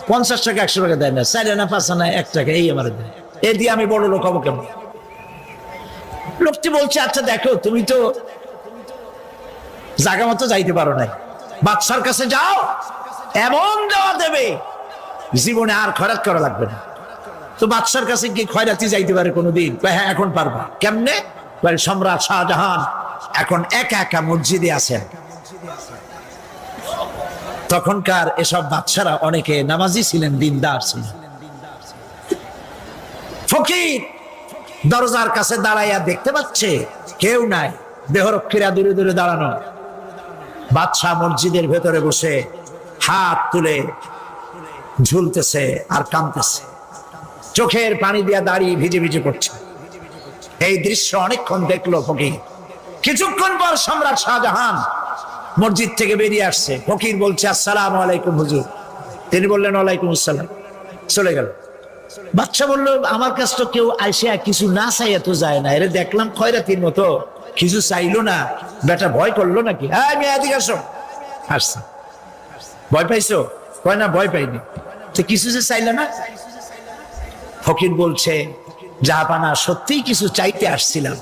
50 টাকা 100 টাকা দেয় না, 4 আনা 5 আনা 1 টাকা এই আমার দেয়, এ দিয়ে আমি বড় লোক হবো কেমন? লোকটি বলছে আচ্ছা দেখো, তুমি তো জায়গা মতো যাইতে পারো নাই, বাদশার কাছে যাও, এমন দেওয়া দেবে জীবনে আর খয়রাত করা লাগবে না। তো বাদশার কাছে কি খয়রাতি যাইতে পারে কোনোদিন? হ্যাঁ এখন পারবা। কেমনে? সম্রাট শাহজাহান এখন একা একা মসজিদে আছেন। তখনকার এসব বাদশারা অনেকে নামাজি ছিলেন, দিনদার ছিলেন। ফকির দরজার কাছে দাঁড়াইয়া দেখতে পাচ্ছে কেউ নাই, দেহরক্ষীরা দূরে দূরে দাঁড়ানো। বাদশাহ মসজিদের ভেতরে বসে হাত তুলে ঝুলতেছে আর কাঁদতেছে, চোখের পানি দিয়া দাঁড়িয়ে ভিজে ভিজে পড়ছে। এই দৃশ্য অনেকক্ষণ দেখলো ফকির। কিছুক্ষণ পর সম্রাট শাহজাহান মসজিদ থেকে বেরিয়ে আসছে। ফকির বলছে আসসালামু আলাইকুম হুজুর। তিনি বললেন ওয়ালাইকুম আসসালাম, চলে গেল। বাদশা বলল আমার কাছে তো কেউ আইসা কিছু না চাইয়া তো যায় না, এর দেখলাম খয়রাতির মতো কিছু চাইলো না, বেটা ভয় করলো নাকি? হ্যাঁ আমি এদিকে আসো। আসছে। ভয় পাইছো? কয় না ভয় পাইনি। তো কিছু যে চাইলে না? ফকির বলছে জাহাপানা সত্যিই কিছু চাইতে আসছিলাম,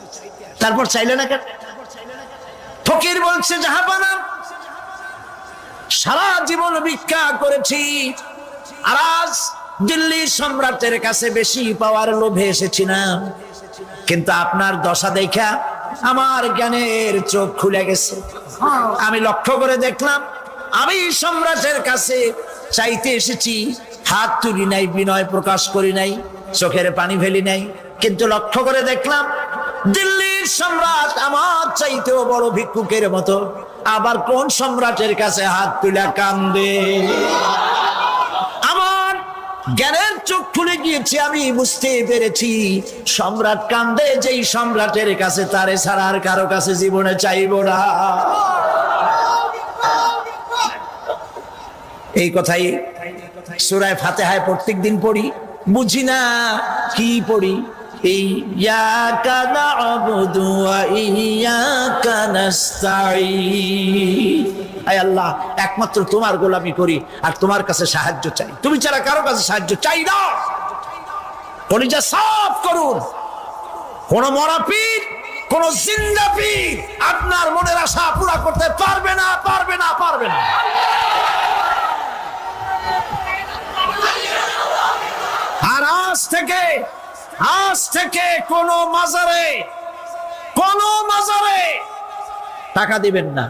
তারপর চাইলে না কেন? ফকির বলছে জাহাপানা সারা জীবন ভিক্ষা করেছি, আর আজ দিল্লির সম্রাটের কাছে বেশি পাওয়ার লোভে এসেছিলাম, কিন্তু আপনার দশা দেখা আমার জ্ঞানের চোখ খুলে গেছে। আমি লক্ষ্য করে দেখলাম আমি সম্রাটের কাছে চাইতে এসেছি, হাত তুলি নাই, বিনয় প্রকাশ করি নাই, চোখের পানি ফেলি নাই, কিন্তু লক্ষ্য করে দেখলাম দিল্লির সম্রাট আমার চাইতেও বড় ভিক্ষুকের মতো। আবার কোন সম্রাটের কাছে হাত তুলে কান্দে? আমার জ্ঞানের চোখ খুলে গিয়েছে, আমি বুঝতে পেরেছি সম্রাট কান্দে যেই সম্রাটের কাছে, তারে ছাড়া আর কারো কাছে জীবনে চাইব না। এই কথাই সূরা ফাতিহায় প্রত্যেকদিন পড়ি, বুঝি না কি পড়ি। ইয়াকা না'বুদু ওয়া ইয়াকা নাস্তাঈন। আয় আল্লাহ, একমাত্র তোমার গোলামি করি আর তোমার কাছে সাহায্য চাই, তুমি ছাড়া কারো কাছে সাহায্য চাই না। কলিজা সাফ করুন। কোন মরা পীর, কোন জিন্দা পীর আপনার মনের আশা পুরা করতে পারবে না, পারবে না, পারবে না। আর আজ থেকে কোন মাজারে টাকা দিবেন না,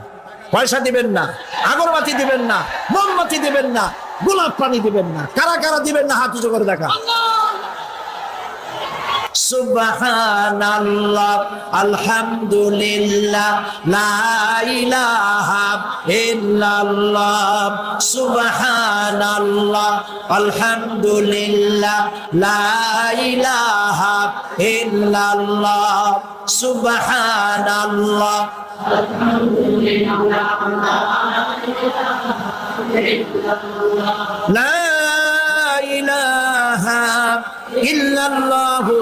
পয়সা দিবেন না, আগরবাতি দিবেন না, মোমবাতি দিবেন না, গোলাপ পানি দিবেন না। কারা কারা দিবেন না হাত উঁচু করে দেখা। সুবহানাল্লাহ, আলহামদুলিল্লাহ, লা ইলাহা ইল্লাল্লাহ। সুবহানাল্লাহ, আলহামদুলিল্লাহ, লা ইলাহা ইল্লাল্লাহ। সুবহানাল্লাহ, লা ইলাহা ইল্লাল্লাহু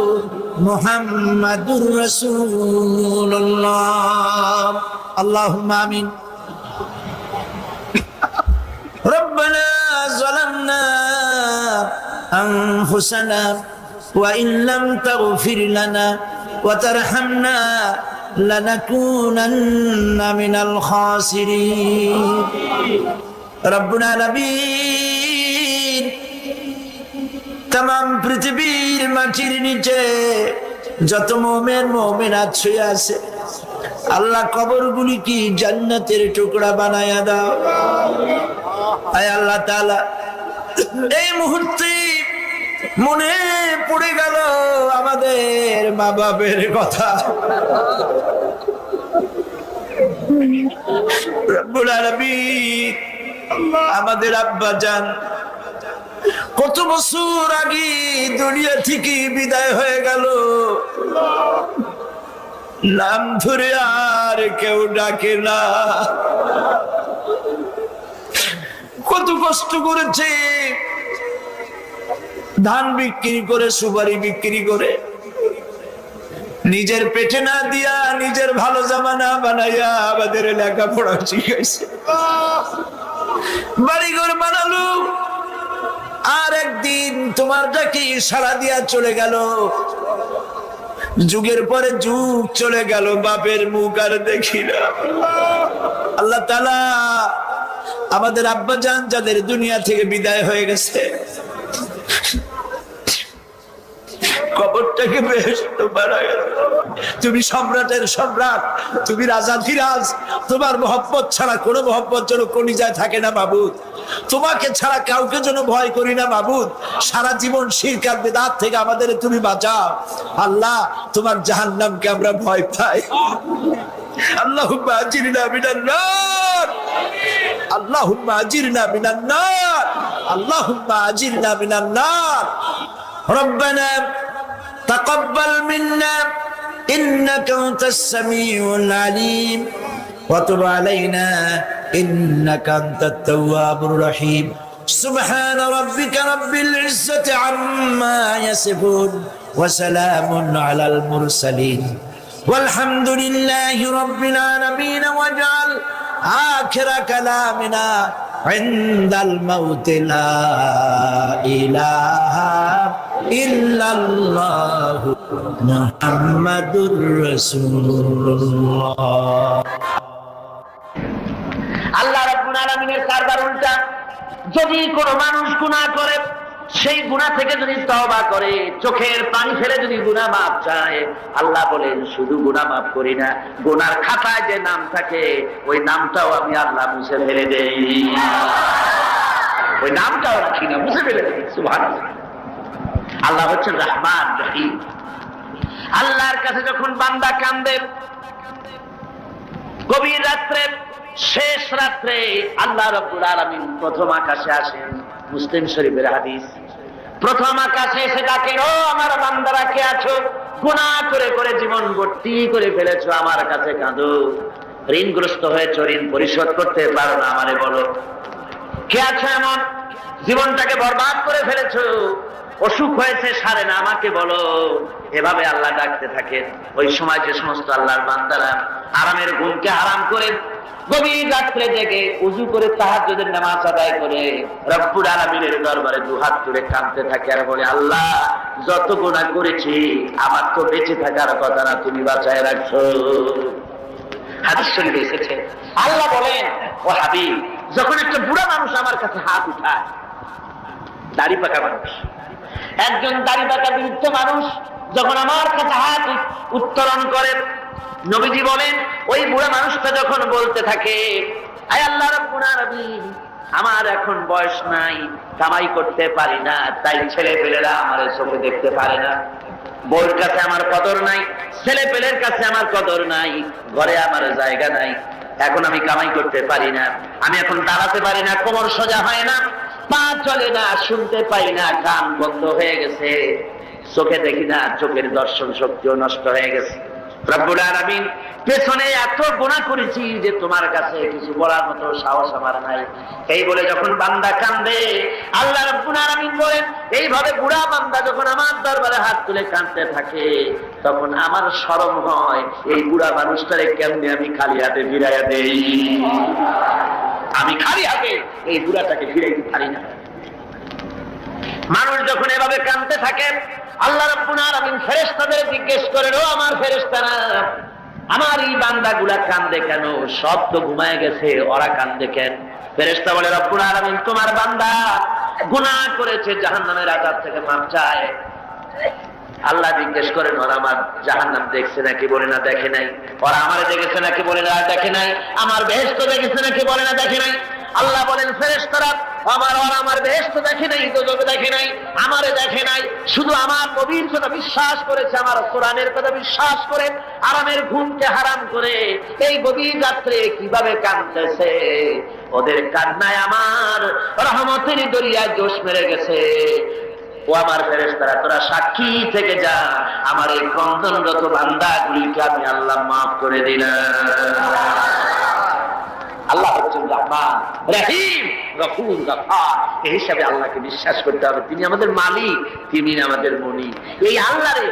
মুহাম্মাদুর রাসূলুল্লাহ। আল্লাহুম্মা আমিন। রব্বানা যালামনা আনফুসানা ওয়া ইন লাম তাগফির লানা ওয়া তারহামনা লানাকুনান্না মিনাল খাসিরিন। রব্বুল আলামিন, তাম পৃথিবীর মাটির নিচে যত মুমিন মুমিনাত শুয়ে আছে, আল্লাহ কবরগুলি কি জান্নাতের টুকরা বানায়া দাও। আয় আল্লাহ তাআলা, এই মুহূর্তে মনে পড়ে গেল আমাদের মা বাবার কথা। রব্বুল আলামিন, আমাদের আব্বা জান কত বছর আগে দুনিয়া থেকে বিদায় হয়ে গেল, নাম ধরে আর কেউ ডাকে না। কত কষ্ট করেছে, ধান বিক্রি করে, সুপারি বিক্রি করে, নিজের পেটে না দিয়া নিজের ভালো জামা না বানাইয়া আমাদের লেখাপড়া শিখাইছে, বাড়িঘর বানালো। আর একদিন তোমার ডাকে সাড়া দিয়া চলে গেল। যুগের পরে যুগ চলে গেল, বাপের মুখ আর দেখি না। আল্লাহ তাআলা, আমাদের আব্বা জান যাদের দুনিয়া থেকে বিদায় হয়ে গেছে, কবরটাকে বেহেশত বানায় দাও। তুমি সম্রাটের সম্রাট, তুমি রাজাধিরাজ। তোমার মহব্বত ছাড়া কোনো মহব্বত যেন কলিজায় থাকে না মাবুদ। তোমাকে ছাড়া কাউকে যেন ভয় করি না মাবুদ। সারা জীবন শিরক আর বিদআত থেকে আমাদের তুমি বাঁচাও। আল্লাহ, তোমার জাহান্নামকে আমরা ভয় পাই। আল্লাহুম্মা আজিরনা মিনান নার, আল্লাহুম্মা আজিরনা মিনান নার, আল্লাহুম্মা আজিরনা মিনান নার। রব্বানা তাকাব্বাল মিন্না إنك أنت السميع العليم وتب علينا إنك أنت التواب الرحيم سبحان ربك رب العزة عما يصفون وسلام على المرسلين والحمد لله رب العالمين واجعل آخر كلامنا عند الموت لا إله إلا الله মুহাম্মাদুর রাসূলুল্লাহ। আল্লাহ রাব্বুল আলামিনের কারবার উল্টা। যদি কোনো মানুষ গুনাহ করে, সেই গুনাহ থেকে যদি তওবা করে, চোখের পানি ফেলে যদি গুনাহ মাফ চায়, আল্লাহ বলেন শুধু গুনাহ মাফ করি না, গুনার খাতায় যে নাম থাকে ওই নামটাও আমি আল্লাহ মুছে ফেলে দেই। ওই নামটাও রাখি না, মুছে ফেলে দেই। সুবহানাল্লাহ। আল্লাহ হচ্ছেন রহমান রহিম। আল্লাহর কাছে যখন বান্দা কান্দে, গভীর রাত্রে, শেষ রাত্রে আল্লাহ রাব্বুল আলামিন প্রথম আকাশে আসেন। মুসলিম শরীফের হাদিস। প্রথম আকাশে এসে ডাকেন, ও আমার বান্দারা কে আছো? গুনাহ করে করে জীবন ভর্তি করে ফেলেছো, আমার কাছে কাঁদো। ঋণগ্রস্ত হয়েছো, ঋণ পরিশোধ করতে পারো না, আমারে বলো। কে আছো এমন জীবনটাকে বরবাদ করে ফেলেছো, অসুখ হয়েছে সারে না, আমাকে বলো। এভাবে আল্লাহ ডাকতে থাকেন। ওই সময় যে সমস্ত আল্লাহর বান্দারা আরামের ঘুমকে হারাম করে গভীর রাত্রে জেগে উযু করে তাহাজ্জুদের নামাজ আদায় করে রব্বুল আলামিনের দরবারে দুহাত তুলে কাঁদতে থাকে আর বলে, আল্লাহ যত গুনাহ করেছি আমার তো বেঁচে থাকার কথা না, তুমি বাঁচায় রাখছো। হাদিস শরীফে এসেছে, আল্লাহ বলেন, ও হাবিব, যখন একটা বুড়া মানুষ আমার কাছে হাত উঠায়, দাড়ি পাকা মানুষ, একজন দাড়ি পাকা বৃদ্ধ মানুষ যখন আমার কাছে হাত উত্তোলন করেন, নবীজি বলেন ওই বুড়া মানুষটা যখন বলতে থাকে, আয় আল্লাহ রাব্বুল আলামিন, আমার এখন বয়স নাই, কামাই করতে পারি না, তাই ছেলে পেলেরা আমার চোখে দেখতে পারে না, বউর কাছে আমার কদর নাই, ছেলে পেলের কাছে আমার কদর নাই, ঘরে আমার জায়গা নাই, এখন আমি কামাই করতে পারি না, আমি এখন দাঁড়াতে পারি না, কোমর সোজা হয় না, পা চলে না, শুনতে পাই না, কান বন্ধ হয়ে গেছে, চোখে দেখি না, চোখের দর্শন শক্তিও নষ্ট হয়ে গেছে। রব্বুল আলামিন, পেছনে এত গুনাহ করেছি যে তোমার কাছে কিছু বলার মতো সাহস আমার নাই। এই বলে যখন বান্দা কাঁদে, আল্লাহ রব্বুল আলামিন বলেন, এইভাবে বুড়া বান্দা যখন আমার দরবারে হাত তুলে কাঁদতে থাকে, তখন আমার শরম হয়, এই বুড়া মানুষটারে কেমনে আমি খালি হাতে ফিরাইয়া দেই। আমি খালি হাতে এই বুড়াটাকে ফিরাইতে পারি না। মানুষ যখন এভাবে কাঁদতে থাকে, আল্লাহ রাব্বুল আলামিন ফেরেশতাদের জিজ্ঞেস করেন, ও আমার ফেরেশতারা, আমার এই বান্দাগুলা কাঁদে কেন? সব তো ঘুমায় গেছে, ওরা কাঁদে কেন? ফেরেশতা বলে, রব্বুল আলামিন, তোমার বান্দা গুনাহ করেছে, জাহান্নামের আযাব থেকে মাফ চায়। আল্লাহ জিজ্ঞেস করেন, ওরা আমার জাহান্নাম দেখছে নাকি? বলে না, দেখে নাই। ওরা আমারে দেখেছে নাকি? বলে না, দেখে নাই। আমার বেহেশত দেখেছে নাকি? বলে না, দেখে নাই। আল্লাহ বলেন, ফেরেশতারা আমার বেহেশত দেখে নাই, দোজখ দেখে নাই, আমারে দেখে নাই, শুধু আমার নবীর কথা বিশ্বাস করেছে, আমার কোরআনের কথা বিশ্বাস করে আরামের ঘুমকে হারাম করে এই গভীর রাত্রে কিভাবে কাঁদতেছে, ওদের কান্নায় আমার রহমতের দরিয়ায় জোশ মেরে গেছে। ও আমার ফেরেশতারা, তোরা সাক্ষী থেকে যা, আমার এই ক্রন্দনরত বান্দাগুলিকে আমি আল্লাহ মাফ করে দিলাম। আল্লাহ হচ্ছেন রহমান, রহিম, গফুর, গফফার। এই হিসাবে আল্লাহকে বিশ্বাস করতে হবে, তিনি আমাদের মালিক, তিনি আমাদের মনি। এই আল্লাহরে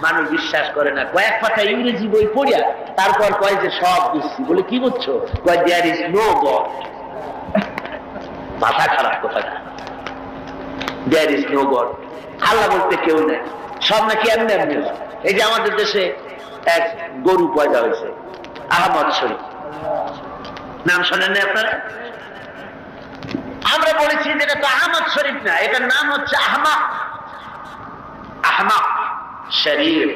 মানুষ বিশ্বাস করে না। কয়েক পাতা ইংরেজি বই পড়িয়া তারপর কয় যে সব বুঝছি। বলে কি বুঝছো? কয় দেয়ার ইজ নো গড। মাথা খারাপ কথা না, দেয়ার ইজ নো গড, আল্লাহ বলতে কেউ নেই, সব নাকি এমনি এমনি। এই যে আমাদের দেশে এক গরু পয়দা হয়েছে, আহমদ শরীফ, নাম শোনেন না আপনারা? আমরা বলেছি যে এটা তো আহমদ শরীফ না, এটার নাম হচ্ছে আহমাক। আহমাক শরীফ,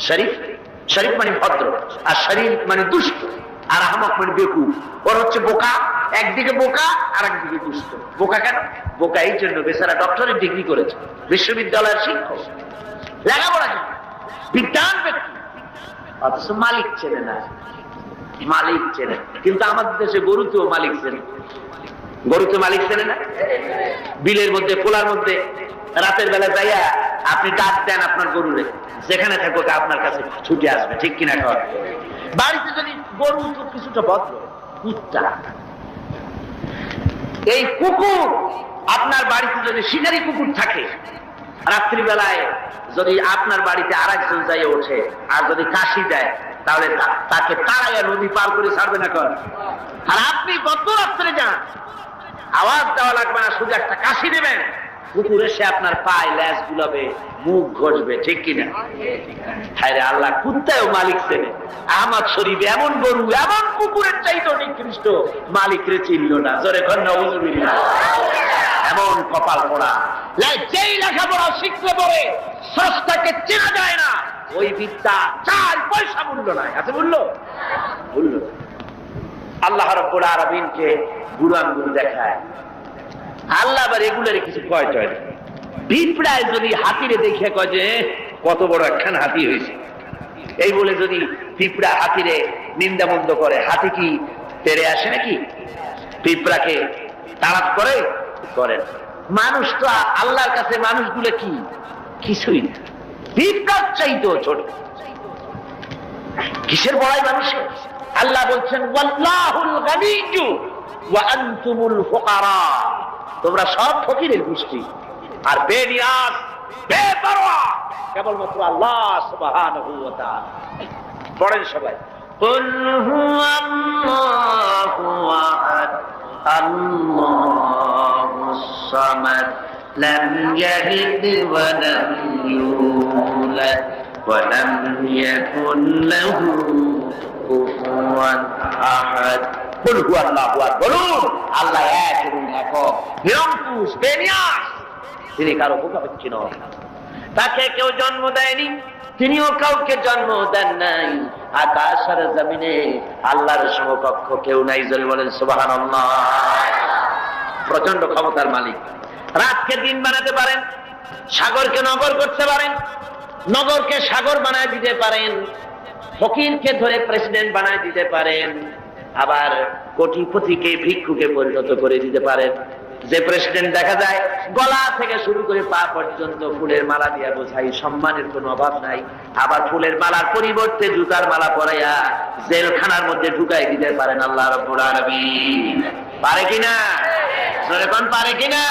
শরীফ শরীফ মানে ভদ্র, আর শরীফ মানে দুষ্ট, আর আহমাক মানে বেকুব। ওর হচ্ছে বোকা, একদিকে বোকা আর একদিকে দুষ্ট। বোকা কেন? বোকা এই জন্য, বেচারা ডক্টরের ডিগ্রি করেছে, বিশ্ববিদ্যালয়ের শিক্ষক, লেখাপড়া করে, বিজ্ঞান ব্যক্তি, অথচ মালিক চেনে না। মালিক চেনে, কিন্তু আমাদের দেশে গরুতেও মালিক চেনে। গরুতে মালিক চেনে না। বিলের মধ্যে, পোলার মধ্যে রাতের বেলা যাইয়া আপনি ডাক দেন আপনার গরুরে, যেখানে থাকবো আপনার কাছে ছুটে আসবে, ঠিক কিনা? খাওয়া বাড়িতে যদি গরু তো কিছুটা ভদ্র, কুত্তা, এই কুকুর, আপনার বাড়িতে যদি শিকারী কুকুর থাকে, রাত্রিবেলায় যদি আপনার বাড়িতে আর একজন যাইয়া ওঠে আর যদি কাশি দেয়, তাহলে তাকে তাড়াইয়া নদী পার করে ছাড়বে না কর। আর আপনি কত রাত্রে যান, আওয়াজ দেওয়া লাগবে না, শুধু একটা কাশি দেবেন, কুকুর এসে আপনার পায়ে ল্যাজ গুলাবে, মুখ ঘষবে, ঠিক কিনা? হ্যাঁ, আল্লাহ কুত্তায়ও মালিক চেনে। আহমদ শরীফ এমন গরু, এমন কুকুরের চাইতে নিকৃষ্ট, মালিকরে চিনল না। জোরে কন্যা হুজুরিল্লাহ। এমন কপাল পড়া, যেই লেখাপড়া শিখতে পড়ে স্রষ্টাকে চেনা যায় না, ওই বিদ্যা 4 পয়সা মূল্য নাই। আছে মূল্য? মূল্য। আল্লাহ রাব্বুল আলামিনকে বুড়ো আঙ্গুল দেখায়, আল্লাহ আবার এগুলোর কিছু কয় টয় না। পিঁপড়ায় যদি হাতিরে দেখে কয় যে কত বড় একখান হাতি হয়েছে, এই বলে যদি পিঁপড়া হাতিরে নিন্দা মন্দ করে, হাতি কি তেড়ে আসে নাকি? পিঁপড়াকে তাড়াত করে? করেন। মানুষ তো আল্লাহর কাছে মানুষগুলো কি? কিছুই না, পিঁপড়ার চাইতেও ছোট। কিসের বড়াই মানুষের? আল্লাহ বলছেন, ওয়াল্লাহুল গানিয়্যু ওয়া আনতুমুল ফুকারা, তোমরা সব ফকিরের গোষ্ঠী আর বেনিয়াজ, বেপরোয়া কেবলমাত্র আল্লাহ সুবহানাহু ওয়া তাআলা। পড়েন সবাই, কুল হুয়াল্লাহু আহাদ আল্লাহুস সামাদ লাম ইয়ালিদ ওয়া লাম ইউলাদ ওয়া লাম ইয়াকুল লাহু কুফুয়ান আহাদ। কুল হুয়াল্লাহু আহাদ, বলুন আল্লাহ এক এবং একক, নিরঙ্কুশ, বেনিয়াস, তিনি কারো মুখাপেক্ষী নন। তাকে কেউ জন্ম দেয়নি, তিনিও কাউকে জন্ম দেন নাই। আকাশ আর জমিনে আল্লাহর সমকক্ষ কেউ নাই। জোরে বলেন সুবহানাল্লাহ। প্রচন্ড ক্ষমতার মালিক। রাতকে দিন বানাতে পারেন, সাগরকে নগর করতে পারেন, নগরকে সাগর বানায় দিতে পারেন, ফকিরকে ধরে প্রেসিডেন্ট বানায় দিতে পারেন, আবার কোটিপতিকে ভিক্ষুকে পরিণত করে দিতে পারেন। যে প্রেসিডেন্ট দেখা যায় গলা থেকে শুরু করে পা পর্যন্ত ফুলের মালা দিয়ে বোঝাই, সম্মানের কোনো অভাব নাই। আবার ফুলের মালার পরিবর্তে জুতার মালা পরাইয়া জেলখানার মধ্যে ঢুকাই দিতে পারেন আল্লাহ রাব্বুল আলামিন। পারে কিনা? জোরে কোন পারে কিনা?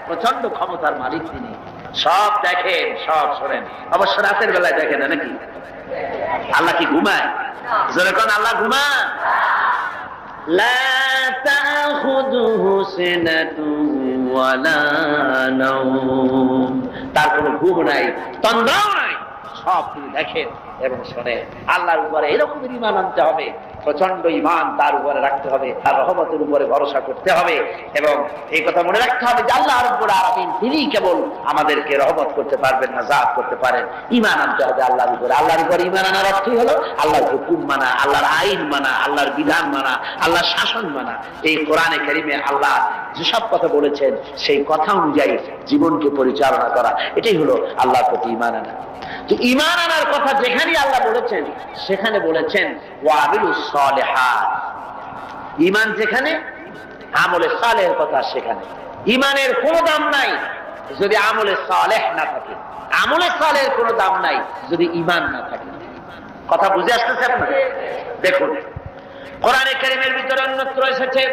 প্রচন্ড ক্ষমতার মালিক তিনি। সব দেখেন, সব শোনেন। অবশ্য রাতের বেলায় দেখেন না নাকি? আল্লাহ কি ঘুমায়? জোরে কোন আল্লাহ ঘুমায়? লা তাখুযুহু সিনাতুন ওয়ালা নাওম, তার কোনো ঘুম নাই, তন্দ্রাও নাই, সব তিনি দেখেন এবং শোনেন। আল্লাহর উপরে এরকম ঈমান আনতে হবে, প্রচন্ড ঈমান তার উপরে রাখতে হবে, তার রহমতের উপরে ভরসা করতে হবে এবং এই কথা মনে রাখতে হবে যে আল্লাহ রাব্বুল আলামিন তিনি কেবল আমাদেরকে রহমত করতে পারবেন না, জাত করতে পারেন। ঈমান আনতে হবে আল্লাহর উপরে। আল্লাহর উপরে ঈমান আনার অর্থই হলো আল্লাহর হুকুম মানা, আল্লাহর আইন মানা, আল্লাহর বিধান মানা, আল্লাহর শাসন মানা। এই কোরআনে কারিমে আল্লাহ যেসব কথা বলেছেন সেই কথা অনুযায়ী জীবনকে পরিচালনা করা, এটাই হলো আল্লাহর প্রতি ঈমান আনা। তো ঈমান আনার কথা যেখানে আল্লাহ বলেছেন সেখানে বলেছেন ওয়াবিলুস সালিহাত। ঈমান যেখানে, আমলে সালেহের কথা সেখানে। ঈমানের কোনো দাম নাই যদি আমলে সালেহ না থাকে, আমলে সালেহের কোনো দাম নাই যদি ঈমান না থাকে। কথা বুঝে আসতেছে আপনার? দেখুন কোরআনে কারীমের ভিতরে অন্যত্র এসেছে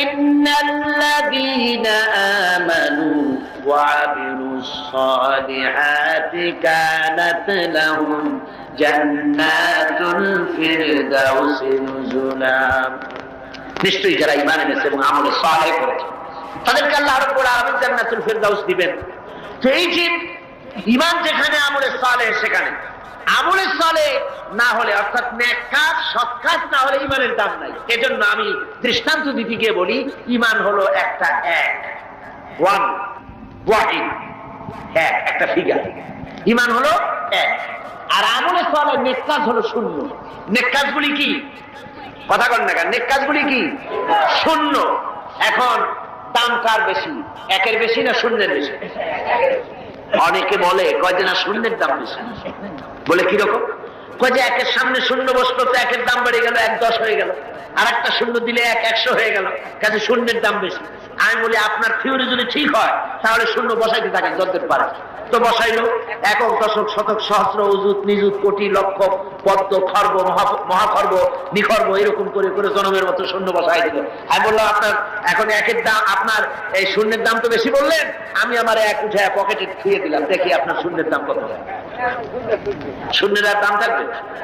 ইন্নাল্লাযীনা আমানু ওয়া আমিলুস সালিহাতি কানাত লাহুম জান্নাতুল ফিরদাউসি নুজুলা। নিশ্চয়ই যারা ঈমান এনেছে এবং আমলে সালেহ করেছে তাদেরকে আল্লাহ রাব্বুল আলামিন জান্নাতুল ফিরদাউস দিবেন। তো এই যে ঈমান যেখানে, আমলে সালেহ সেখানে। আমলে সালেহ না হলে, অর্থাৎ নেক কাজ, সৎ কাজ না হলে ঈমানের দাম নাই। এজন্য আমি দৃষ্টান্ত দিতে গিয়ে বলি ঈমান হলো একটা এক, ওয়ান, ওয়াহিদ, এক, একটা ফিগার। ঈমান হলো এক। আর আমলে সালেহ, নেক কাজ হলো শূন্য। নেক কাজগুলি কি? কথা বলেন না কেন? নেক কাজগুলি কি? শূন্য। এখন দাম কার বেশি, একের বেশি না শূন্যের বেশি? অনেকে বলে কয় যে না শূন্যের দাম বেশি। বলে কিরকম? কয় যে একের সামনে শূন্য বসলো তো একের দাম বেড়ে গেল, 1-10 হয়ে গেল, আর একটা শূন্য দিলে 100 হয়ে গেল, কাজে শূন্যের দাম বেশি। আমি বলি আপনার থিওরি যদি ঠিক হয় তাহলে শূন্য বসাইতে থাকেন যতদিন পারে। তো বসাইলো একক, দশক, শতক, সহস্র, অযুত, নিযুত, কোটি, লক্ষ, পদ্ম, খর্ব, মহাখর্ব, নিখর্ব, এরকম করে করে জনমের মতো শূন্য বসাই দিল। আমি বললাম আপনার এখন একের দাম, আপনার এই শূন্যের দাম তো বেশি বললেন, আমি আমার এক উঠে পকেটে ছুঁয়ে দিলাম, দেখি আপনার শূন্যের দাম কত। শূন্যের আর দাম থাকবে?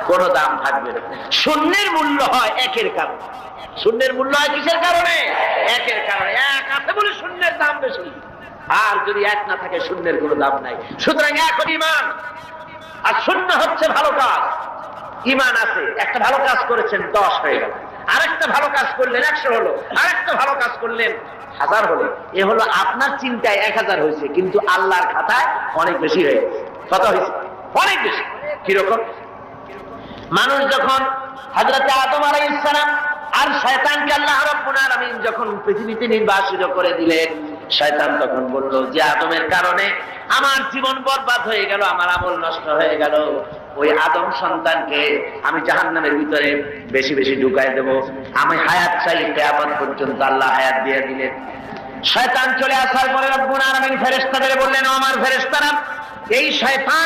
কোন দাম থাকবে না। শূন্যের মূল্য হয় একের কারণে। শূন্যের মূল্য হয় কিসের কারণে? একের কারণে। এক আছে বলে শূন্যের দাম বেশি, আর যদি এক না থাকে শূন্যের কোনো দাম নাই। সুতরাং এখন ঈমান আর শূন্য হচ্ছে ভালো কাজ। ঈমান আছে, একটা ভালো কাজ করেছেন 10 হয়ে গেল, আরেকটা ভালো কাজ করলেন 100 হলো, আরেকটা ভালো কাজ করলেন 1000 হলো। এ হলো আপনার চিন্তায় 1000 হয়েছে, কিন্তু আল্লাহর খাতায় অনেক বেশি হয়ে গেছে। কত হয়েছে? অনেক বেশি। কিরকম? মানুষ যখন হযরত আদম আলাইহিস সালাম আর শয়তানকে আল্লাহ রাব্বুল আলামিন যখন পৃথিবীতে নির্বাসিত করে দিলেন, শয়তান তখন বলল যে আদমের কারণে আমার জীবন বরবাদ হয়ে গেল, আমার আমল নষ্ট হয়ে গেল, ওই আদম সন্তানকে আমি জাহান্নামের ভিতরে বেশি বেশি ঢুকাই দেব, আমি হায়াত চাই কিয়ামত পর্যন্ত। আল্লাহ হায়াত দিয়ে দিলেন। শয়তান চলে আসার পরে রব্বুল আলামিন ফেরেশতাদের বললেন, ও আমার ফেরেশতারা, এই শয়তান